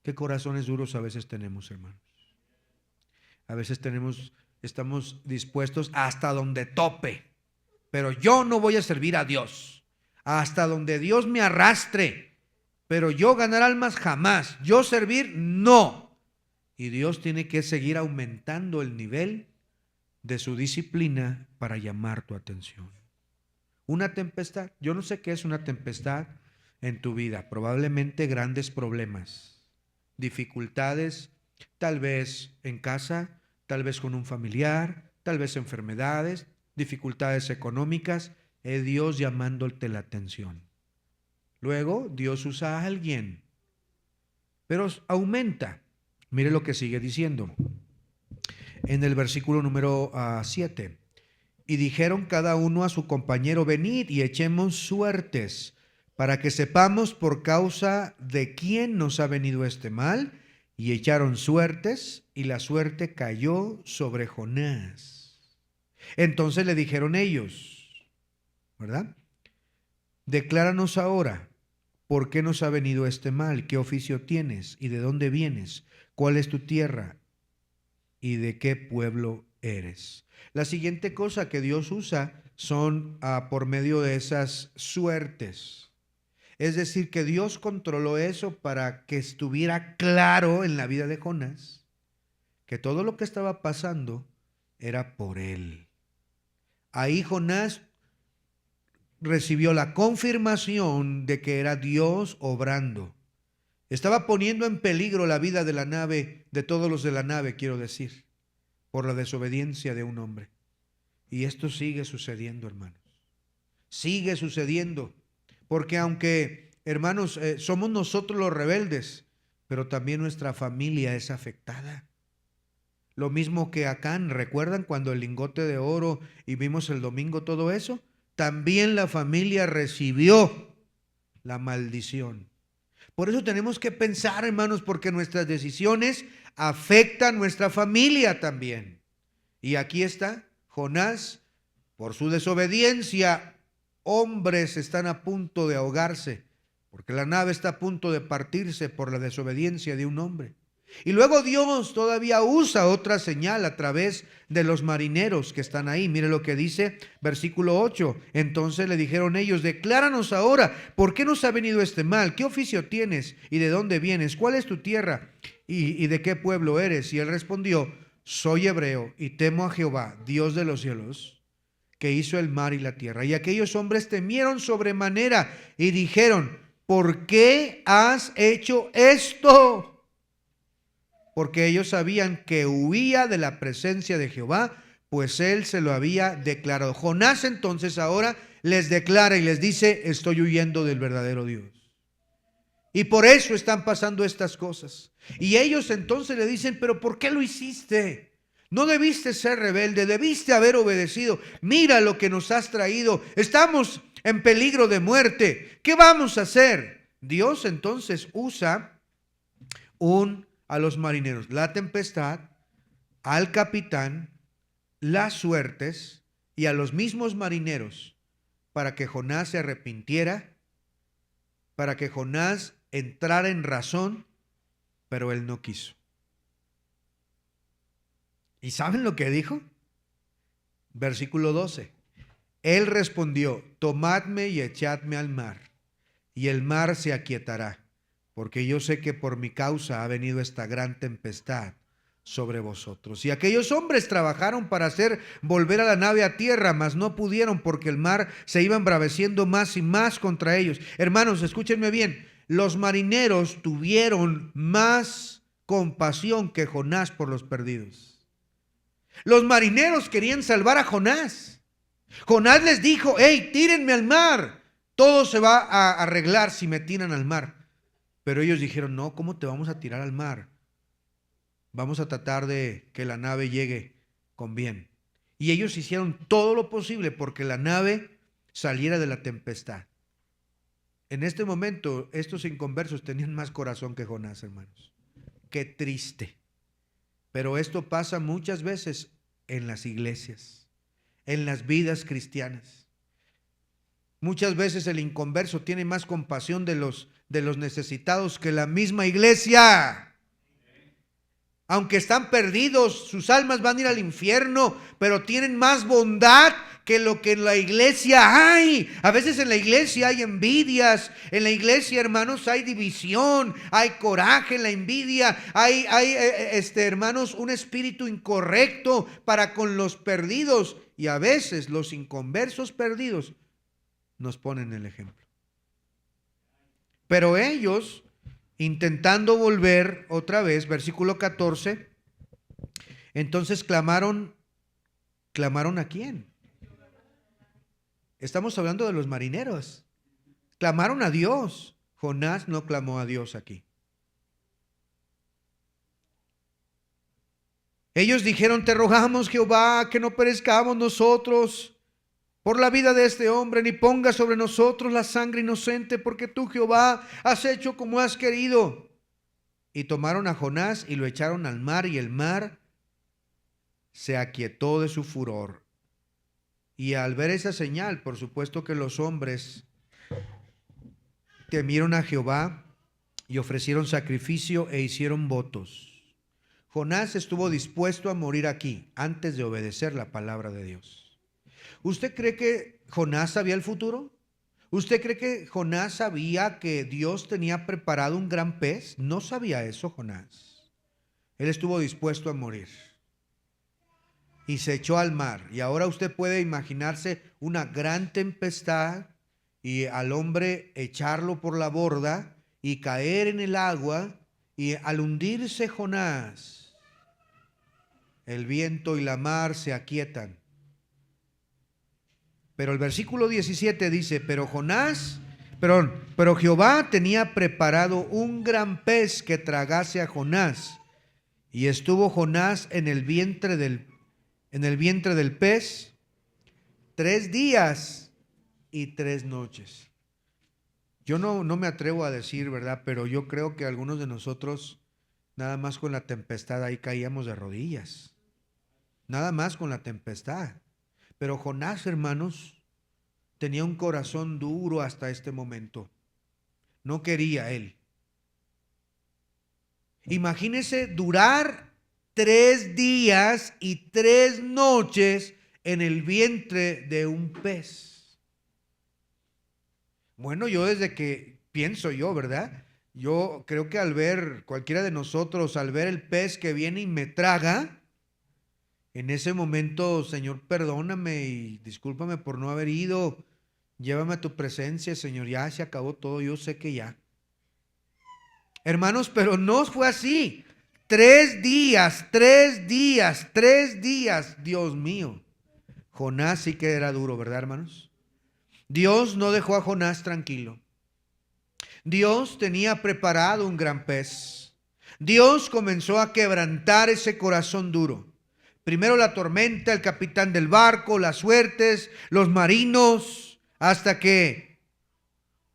¿Qué corazones duros a veces tenemos, hermanos? A veces estamos dispuestos hasta donde tope, pero yo no voy a servir a Dios. Hasta donde Dios me arrastre, pero yo ganar almas jamás. Yo servir, no. Y Dios tiene que seguir aumentando el nivel de su disciplina para llamar tu atención. Una tempestad, yo no sé qué es una tempestad en tu vida, probablemente grandes problemas, dificultades, tal vez en casa, tal vez con un familiar, tal vez enfermedades, dificultades económicas, es Dios llamándote la atención. Luego Dios usa a alguien, pero aumenta. Mire lo que sigue diciendo en el versículo número 7. Y dijeron cada uno a su compañero: venid y echemos suertes, para que sepamos por causa de quién nos ha venido este mal. Y echaron suertes, y la suerte cayó sobre Jonás. Entonces le dijeron ellos, ¿verdad? Decláranos ahora, ¿por qué nos ha venido este mal? ¿Qué oficio tienes? ¿Y de dónde vienes? ¿Cuál es tu tierra? ¿Y de qué pueblo eres? La siguiente cosa que Dios usa son por medio de esas suertes. Es decir, que Dios controló eso para que estuviera claro en la vida de Jonás que todo lo que estaba pasando era por él. Ahí Jonás recibió la confirmación de que era Dios obrando. Estaba poniendo en peligro la vida de la nave, de todos los de la nave, quiero decir, por la desobediencia de un hombre. Y esto sigue sucediendo, hermanos. Sigue sucediendo. Porque aunque, hermanos, somos nosotros los rebeldes, pero también nuestra familia es afectada. Lo mismo que Acán, ¿recuerdan cuando el lingote de oro y vimos el domingo todo eso? También la familia recibió la maldición. Por eso tenemos que pensar, hermanos, porque nuestras decisiones afectan a nuestra familia también. Y aquí está Jonás, por su desobediencia, hombres están a punto de ahogarse, porque la nave está a punto de partirse por la desobediencia de un hombre. Y luego Dios todavía usa otra señal a través de los marineros que están ahí. Mire lo que dice versículo 8. Entonces le dijeron ellos: decláranos ahora, ¿por qué nos ha venido este mal? ¿Qué oficio tienes? ¿Y de dónde vienes? ¿Cuál es tu tierra? ¿Y de qué pueblo eres? Y él respondió: soy hebreo y temo a Jehová, Dios de los cielos, que hizo el mar y la tierra. Y aquellos hombres temieron sobremanera y dijeron: ¿por qué has hecho esto? Porque ellos sabían que huía de la presencia de Jehová, pues él se lo había declarado. Jonás entonces ahora les declara y les dice: estoy huyendo del verdadero Dios. Y por eso están pasando estas cosas. Y ellos entonces le dicen: pero ¿por qué lo hiciste? No debiste ser rebelde, debiste haber obedecido. Mira lo que nos has traído. Estamos en peligro de muerte. ¿Qué vamos a hacer? Dios entonces usa a los marineros, la tempestad, al capitán, las suertes y a los mismos marineros para que Jonás se arrepintiera, para que Jonás entrara en razón, pero él no quiso. ¿Y saben lo que dijo? Versículo 12. Él respondió: tomadme y echadme al mar, y el mar se aquietará, porque yo sé que por mi causa ha venido esta gran tempestad sobre vosotros. Y aquellos hombres trabajaron para hacer volver a la nave a tierra, mas no pudieron, porque el mar se iba embraveciendo más y más contra ellos. Hermanos, escúchenme bien, los marineros tuvieron más compasión que Jonás por los perdidos. Los marineros querían salvar a Jonás. Jonás les dijo: hey, tírenme al mar, todo se va a arreglar si me tiran al mar. Pero ellos dijeron: no, ¿cómo te vamos a tirar al mar? Vamos a tratar de que la nave llegue con bien. Y ellos hicieron todo lo posible porque la nave saliera de la tempestad. En este momento, estos inconversos tenían más corazón que Jonás, hermanos. Qué triste. Pero esto pasa muchas veces en las iglesias, en las vidas cristianas. Muchas veces el inconverso tiene más compasión de los necesitados que la misma iglesia. Aunque están perdidos, sus almas van a ir al infierno, pero tienen más bondad que lo que en la iglesia hay. A veces en la iglesia hay envidias, en la iglesia, hermanos, hay división, hay coraje en la envidia, hay hermanos, un espíritu incorrecto para con los perdidos. Y a veces los inconversos perdidos nos ponen el ejemplo. Pero ellos, intentando volver otra vez, versículo 14, entonces clamaron ¿a quién? Estamos hablando de los marineros. Clamaron a Dios. Jonás no clamó a Dios aquí. Ellos dijeron: te rogamos, Jehová, que no perezcamos nosotros por la vida de este hombre, ni ponga sobre nosotros la sangre inocente, porque tú, Jehová, has hecho como has querido. Y tomaron a Jonás y lo echaron al mar, y el mar se aquietó de su furor. Y al ver esa señal, por supuesto que los hombres temieron a Jehová y ofrecieron sacrificio e hicieron votos. Jonás estuvo dispuesto a morir aquí antes de obedecer la palabra de Dios. ¿Usted cree que Jonás sabía el futuro? ¿Usted cree que Jonás sabía que Dios tenía preparado un gran pez? No sabía eso Jonás. Él estuvo dispuesto a morir y se echó al mar. Y ahora usted puede imaginarse una gran tempestad y al hombre echarlo por la borda y caer en el agua, y al hundirse Jonás, el viento y la mar se aquietan. Pero el versículo 17 dice: pero Jehová tenía preparado un gran pez que tragase a Jonás, y estuvo Jonás en el vientre del pez 3 días y 3 noches. Yo no me atrevo a decir, ¿verdad? Pero yo creo que algunos de nosotros, nada más con la tempestad, ahí caíamos de rodillas. Nada más con la tempestad. Pero Jonás, hermanos, tenía un corazón duro hasta este momento. No quería él. Imagínese durar 3 días y 3 noches en el vientre de un pez. Bueno, yo desde que pienso yo, ¿verdad? Yo creo que al ver, cualquiera de nosotros, al ver el pez que viene y me traga, en ese momento: Señor, perdóname y discúlpame por no haber ido. Llévame a tu presencia, Señor, ya se acabó todo, yo sé que ya. Hermanos, pero no fue así. 3 días, 3 días, 3 días, Dios mío. Jonás sí que era duro, ¿verdad, hermanos? Dios no dejó a Jonás tranquilo. Dios tenía preparado un gran pez. Dios comenzó a quebrantar ese corazón duro. Primero la tormenta, el capitán del barco, las suertes, los marinos, hasta que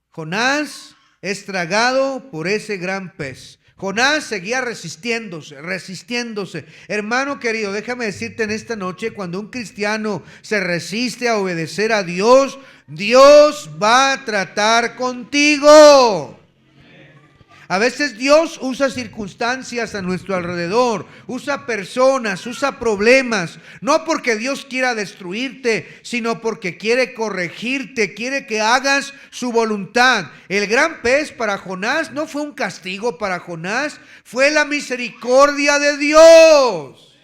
Jonás es tragado por ese gran pez. Jonás seguía resistiéndose. Hermano querido, déjame decirte en esta noche: cuando un cristiano se resiste a obedecer a Dios, Dios va a tratar contigo. A veces Dios usa circunstancias a nuestro alrededor, usa personas, usa problemas, no porque Dios quiera destruirte, sino porque quiere corregirte, quiere que hagas su voluntad. El gran pez para Jonás no fue un castigo para Jonás, fue la misericordia de Dios.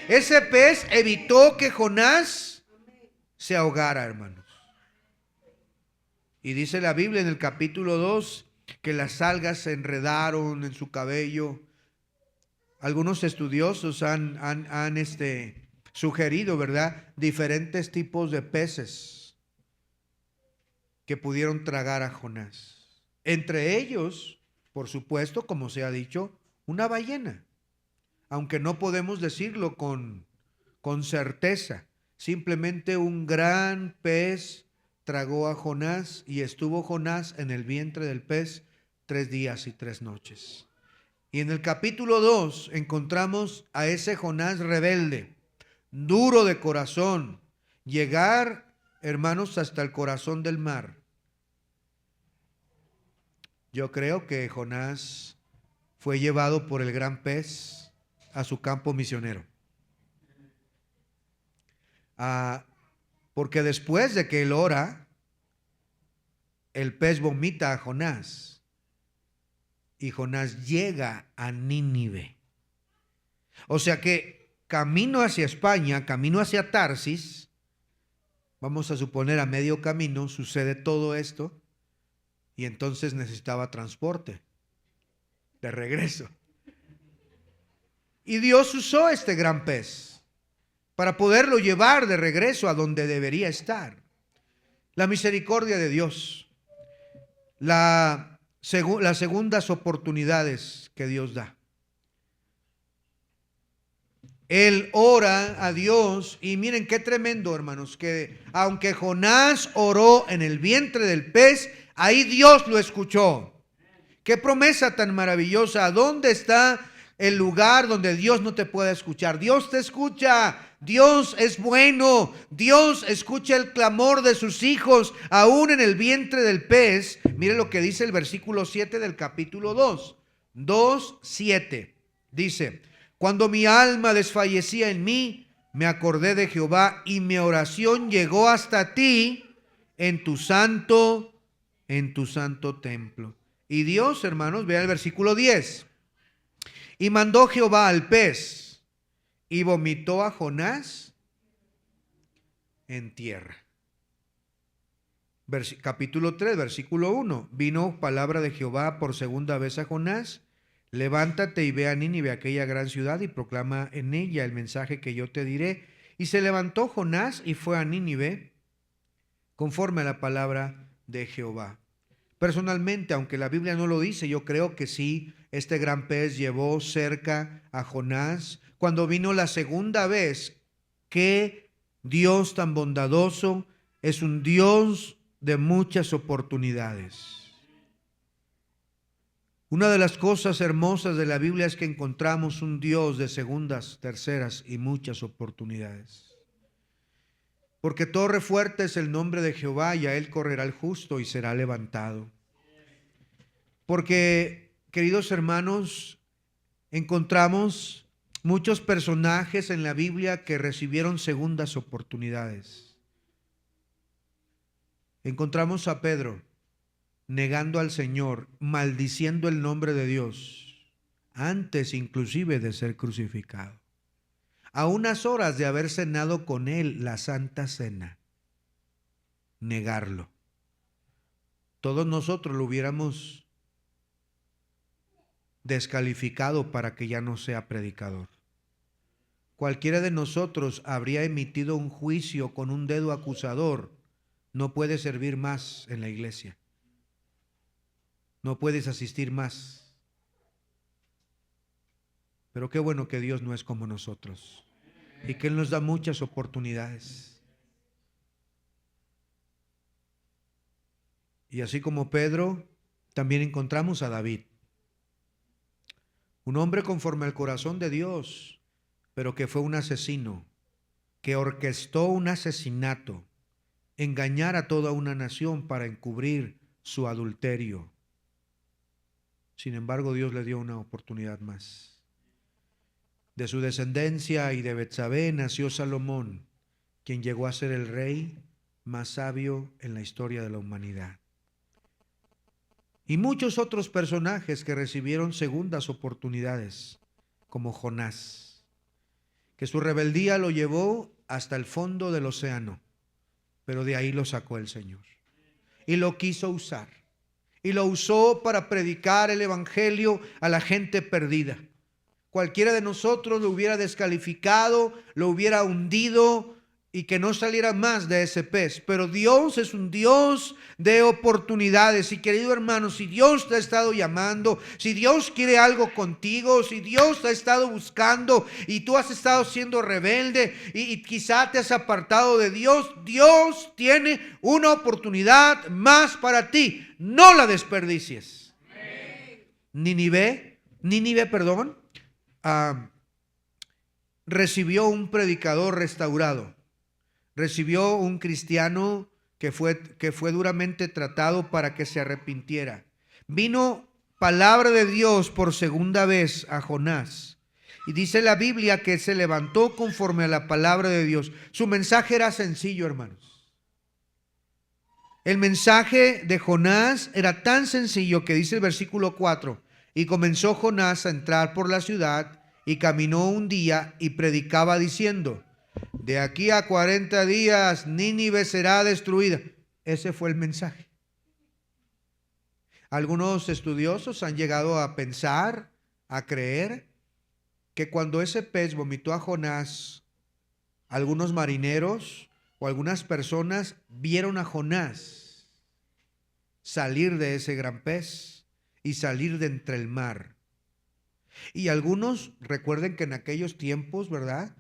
Ese pez evitó que Jonás se ahogara, hermanos. Y dice la Biblia en el capítulo 2 que las algas se enredaron en su cabello. Algunos estudiosos han sugerido, ¿verdad?, diferentes tipos de peces que pudieron tragar a Jonás. Entre ellos, por supuesto, como se ha dicho, una ballena. Aunque no podemos decirlo con certeza. Simplemente un gran pez tragó a Jonás, y estuvo Jonás en el vientre del pez 3 días y 3 noches. Y en el capítulo 2 encontramos a ese Jonás rebelde, duro de corazón, llegar, hermanos, hasta el corazón del mar. Yo creo que Jonás fue llevado por el gran pez a su campo misionero. Porque después de que él ora, el pez vomita a Jonás y Jonás llega a Nínive. O sea que camino hacia España, camino hacia Tarsis, vamos a suponer a medio camino, sucede todo esto, y entonces necesitaba transporte de regreso. Y Dios usó este gran pez para poderlo llevar de regreso a donde debería estar. La misericordia de Dios, las segundas oportunidades que Dios da. Él ora a Dios y miren qué tremendo, hermanos, que aunque Jonás oró en el vientre del pez, ahí Dios lo escuchó. Qué promesa tan maravillosa. ¿Dónde está el lugar donde Dios no te pueda escuchar? Dios te escucha. Dios es bueno. Dios escucha el clamor de sus hijos aún en el vientre del pez. Mire lo que dice el versículo 7 del capítulo 2. 2:7. Dice: cuando mi alma desfallecía en mí, me acordé de Jehová y mi oración llegó hasta ti en tu santo templo. Y Dios, hermanos, vea el versículo 10. Y mandó Jehová al pez y vomitó a Jonás en tierra. Capítulo 3, versículo 1. Vino palabra de Jehová por segunda vez a Jonás: levántate y ve a Nínive, aquella gran ciudad, y proclama en ella el mensaje que yo te diré. Y se levantó Jonás y fue a Nínive conforme a la palabra de Jehová. Personalmente, aunque la Biblia no lo dice, yo creo que sí, este gran pez llevó cerca a Jonás. Cuando vino la segunda vez, qué Dios tan bondadoso, es un Dios de muchas oportunidades. Una de las cosas hermosas de la Biblia es que encontramos un Dios de segundas, terceras y muchas oportunidades. Porque torre fuerte es el nombre de Jehová, y a él correrá el justo y será levantado. Porque, queridos hermanos, encontramos muchos personajes en la Biblia que recibieron segundas oportunidades. Encontramos a Pedro negando al Señor, maldiciendo el nombre de Dios, antes inclusive de ser crucificado. A unas horas de haber cenado con él la Santa Cena, negarlo. Todos nosotros lo hubiéramos descalificado para que ya no sea predicador. Cualquiera de nosotros habría emitido un juicio con un dedo acusador: no puedes servir más en la iglesia. No puedes asistir más. Pero qué bueno que Dios no es como nosotros y que Él nos da muchas oportunidades. Y así como Pedro, también encontramos a David, un hombre conforme al corazón de Dios, pero que fue un asesino, que orquestó un asesinato, engañar a toda una nación para encubrir su adulterio. Sin embargo, Dios le dio una oportunidad más. De su descendencia y de Betsabé nació Salomón, quien llegó a ser el rey más sabio en la historia de la humanidad. Y muchos otros personajes que recibieron segundas oportunidades, como Jonás, que su rebeldía lo llevó hasta el fondo del océano, pero de ahí lo sacó el Señor y lo quiso usar. Y lo usó para predicar el evangelio a la gente perdida. Cualquiera de nosotros lo hubiera descalificado, lo hubiera hundido y que no saliera más de ese pez. Pero Dios es un Dios de oportunidades. Y querido hermano, si Dios te ha estado llamando, si Dios quiere algo contigo, si Dios te ha estado buscando y tú has estado siendo rebelde y quizá te has apartado de Dios, Dios tiene una oportunidad más para ti. No la desperdicies. Nínive, recibió un predicador restaurado. Recibió un cristiano que fue duramente tratado para que se arrepintiera. Vino palabra de Dios por segunda vez a Jonás. Y dice la Biblia que se levantó conforme a la palabra de Dios. Su mensaje era sencillo, hermanos. El mensaje de Jonás era tan sencillo que dice el versículo 4: y comenzó Jonás a entrar por la ciudad y caminó un día y predicaba diciendo: de aquí a 40 días Nínive será destruida. Ese fue el mensaje. Algunos estudiosos han llegado a pensar, a creer, que cuando ese pez vomitó a Jonás, algunos marineros o algunas personas vieron a Jonás salir de ese gran pez y salir de entre el mar. Y algunos, recuerden que en aquellos tiempos, ¿verdad?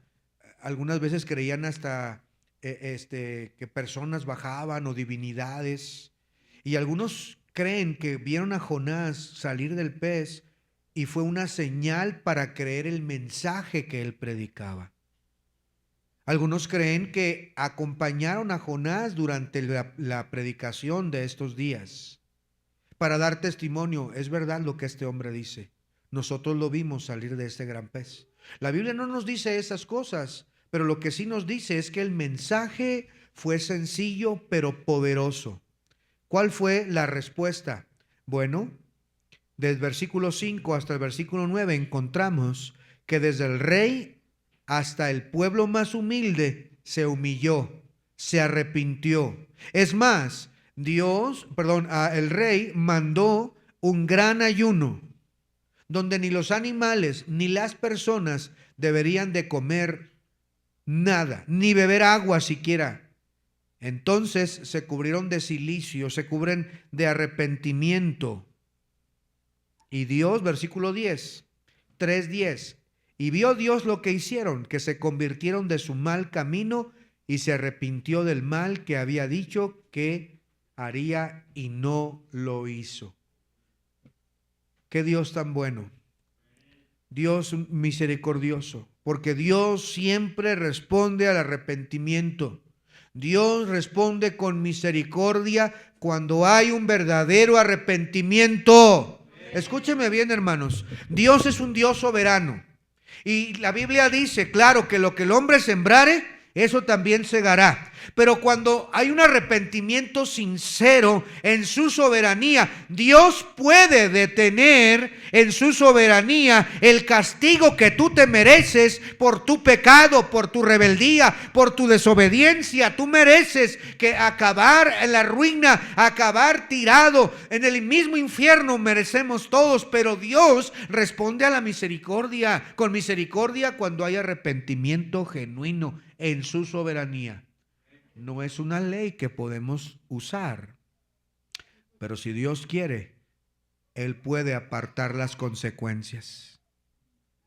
Algunas veces creían hasta que personas bajaban o divinidades. Y algunos creen que vieron a Jonás salir del pez y fue una señal para creer el mensaje que él predicaba. Algunos creen que acompañaron a Jonás durante la predicación de estos días para dar testimonio. Es verdad lo que este hombre dice. Nosotros lo vimos salir de este gran pez. La Biblia no nos dice esas cosas, pero lo que sí nos dice es que el mensaje fue sencillo pero poderoso. ¿Cuál fue la respuesta? Bueno, del versículo 5 hasta el versículo 9 encontramos que desde el rey hasta el pueblo más humilde se humilló, se arrepintió. Es más, el rey mandó un gran ayuno donde ni los animales ni las personas deberían de comer nada, ni beber agua siquiera. Entonces se cubrieron de cilicio, se cubren de arrepentimiento. Y Dios, versículo 10, 3:10, y vio Dios lo que hicieron, que se convirtieron de su mal camino y se arrepintió del mal que había dicho que haría y no lo hizo. Qué Dios tan bueno, Dios misericordioso, porque Dios siempre responde al arrepentimiento. Dios responde con misericordia cuando hay un verdadero arrepentimiento. Escúcheme bien, hermanos. Dios es un Dios soberano. Y la Biblia dice, claro, que lo que el hombre sembrare, eso también segará. Pero cuando hay un arrepentimiento sincero en su soberanía, Dios puede detener en su soberanía el castigo que tú te mereces por tu pecado, por tu rebeldía, por tu desobediencia. Tú mereces que acabar en la ruina, acabar tirado en el mismo infierno, merecemos todos. Pero Dios responde a la misericordia, con misericordia cuando hay arrepentimiento genuino en su soberanía. No es una ley que podemos usar, pero si Dios quiere, Él puede apartar las consecuencias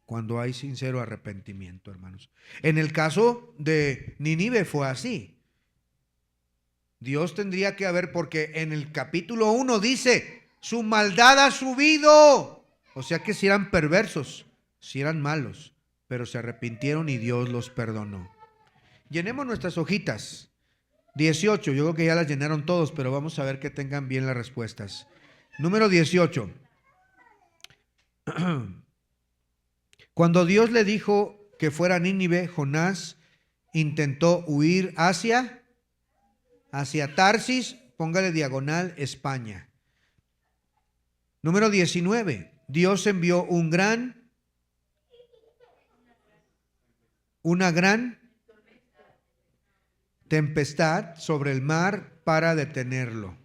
cuando hay sincero arrepentimiento, hermanos. En el caso de Nínive fue así. Dios tendría que haber, porque en el capítulo 1 dice, su maldad ha subido. O sea que si eran perversos, si eran malos, pero se arrepintieron y Dios los perdonó. Llenemos nuestras hojitas. 18, yo creo que ya las llenaron todos, pero vamos a ver que tengan bien las respuestas. Número 18. Cuando Dios le dijo que fuera a Nínive, Jonás intentó huir hacia Tarsis, póngale diagonal, España. Número 19. Dios envió una gran tempestad sobre el mar para detenerlo.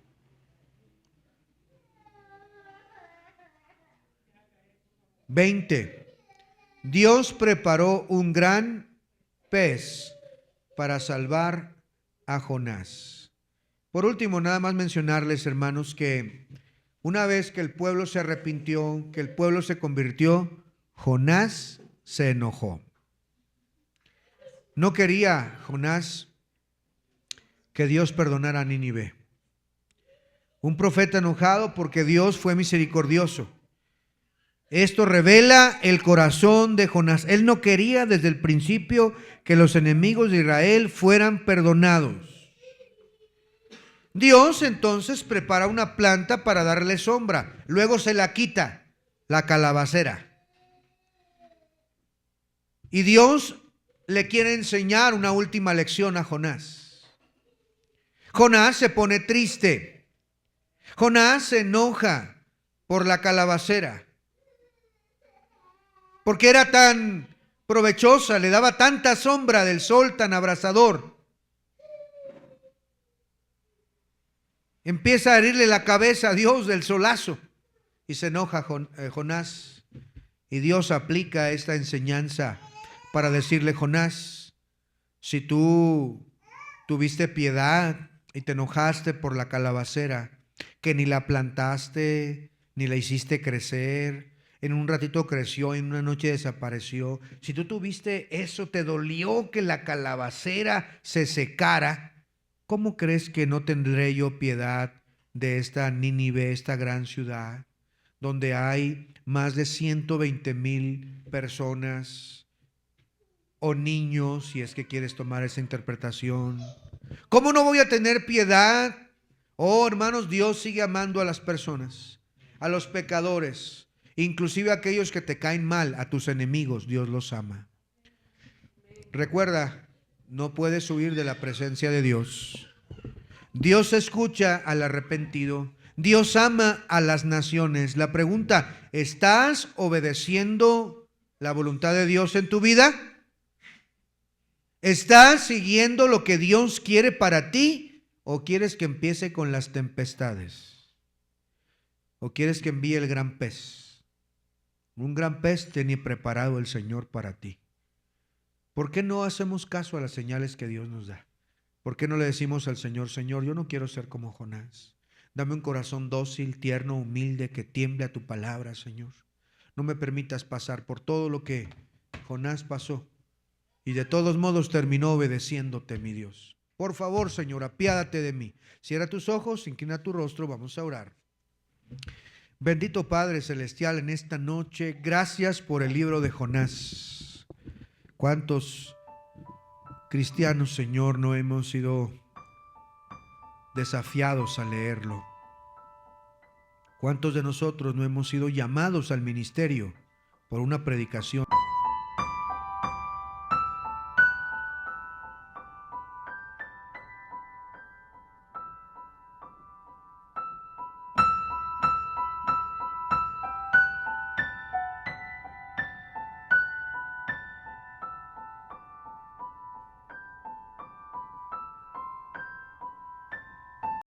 Dios preparó un gran pez para salvar a Jonás. Por último, nada más mencionarles, hermanos, que una vez que el pueblo se arrepintió, que el pueblo se convirtió, Jonás se enojó. No quería Jonás que Dios perdonara a Nínive. Un profeta enojado porque Dios fue misericordioso. Esto revela el corazón de Jonás. Él no quería desde el principio que los enemigos de Israel fueran perdonados. Dios entonces prepara una planta para darle sombra. Luego se la quita, la calabacera. Y Dios le quiere enseñar una última lección a Jonás. Jonás se pone triste. Jonás se enoja por la calabacera, porque era tan provechosa, le daba tanta sombra del sol tan abrasador. Empieza a herirle la cabeza a Dios del solazo y se enoja Jonás. Y Dios aplica esta enseñanza para decirle: Jonás, si tú tuviste piedad y te enojaste por la calabacera, que ni la plantaste, ni la hiciste crecer. En un ratito creció, en una noche desapareció. Si tú tuviste eso, te dolió que la calabacera se secara, ¿cómo crees que no tendré yo piedad de esta Nínive, esta gran ciudad, donde hay más de 120,000 personas o niños, si es que quieres tomar esa interpretación? ¿Cómo no voy a tener piedad? Oh, hermanos, Dios sigue amando a las personas, a los pecadores, inclusive a aquellos que te caen mal, a tus enemigos, Dios los ama. Recuerda, no puedes huir de la presencia de Dios. Dios escucha al arrepentido. Dios ama a las naciones. La pregunta, ¿estás obedeciendo la voluntad de Dios en tu vida? ¿Estás siguiendo lo que Dios quiere para ti? ¿O quieres que empiece con las tempestades? ¿O quieres que envíe el gran pez? Un gran pez tiene preparado el Señor para ti. ¿Por qué no hacemos caso a las señales que Dios nos da? ¿Por qué no le decimos al Señor, Señor, yo no quiero ser como Jonás? Dame un corazón dócil, tierno, humilde, que tiemble a tu palabra, Señor. No me permitas pasar por todo lo que Jonás pasó y de todos modos terminó obedeciéndote, mi Dios. Por favor, Señor, apiádate de mí. Cierra tus ojos, inclina tu rostro, vamos a orar. Bendito Padre Celestial, en esta noche, gracias por el libro de Jonás. ¿Cuántos cristianos, Señor, no hemos sido desafiados a leerlo? ¿Cuántos de nosotros no hemos sido llamados al ministerio por una predicación?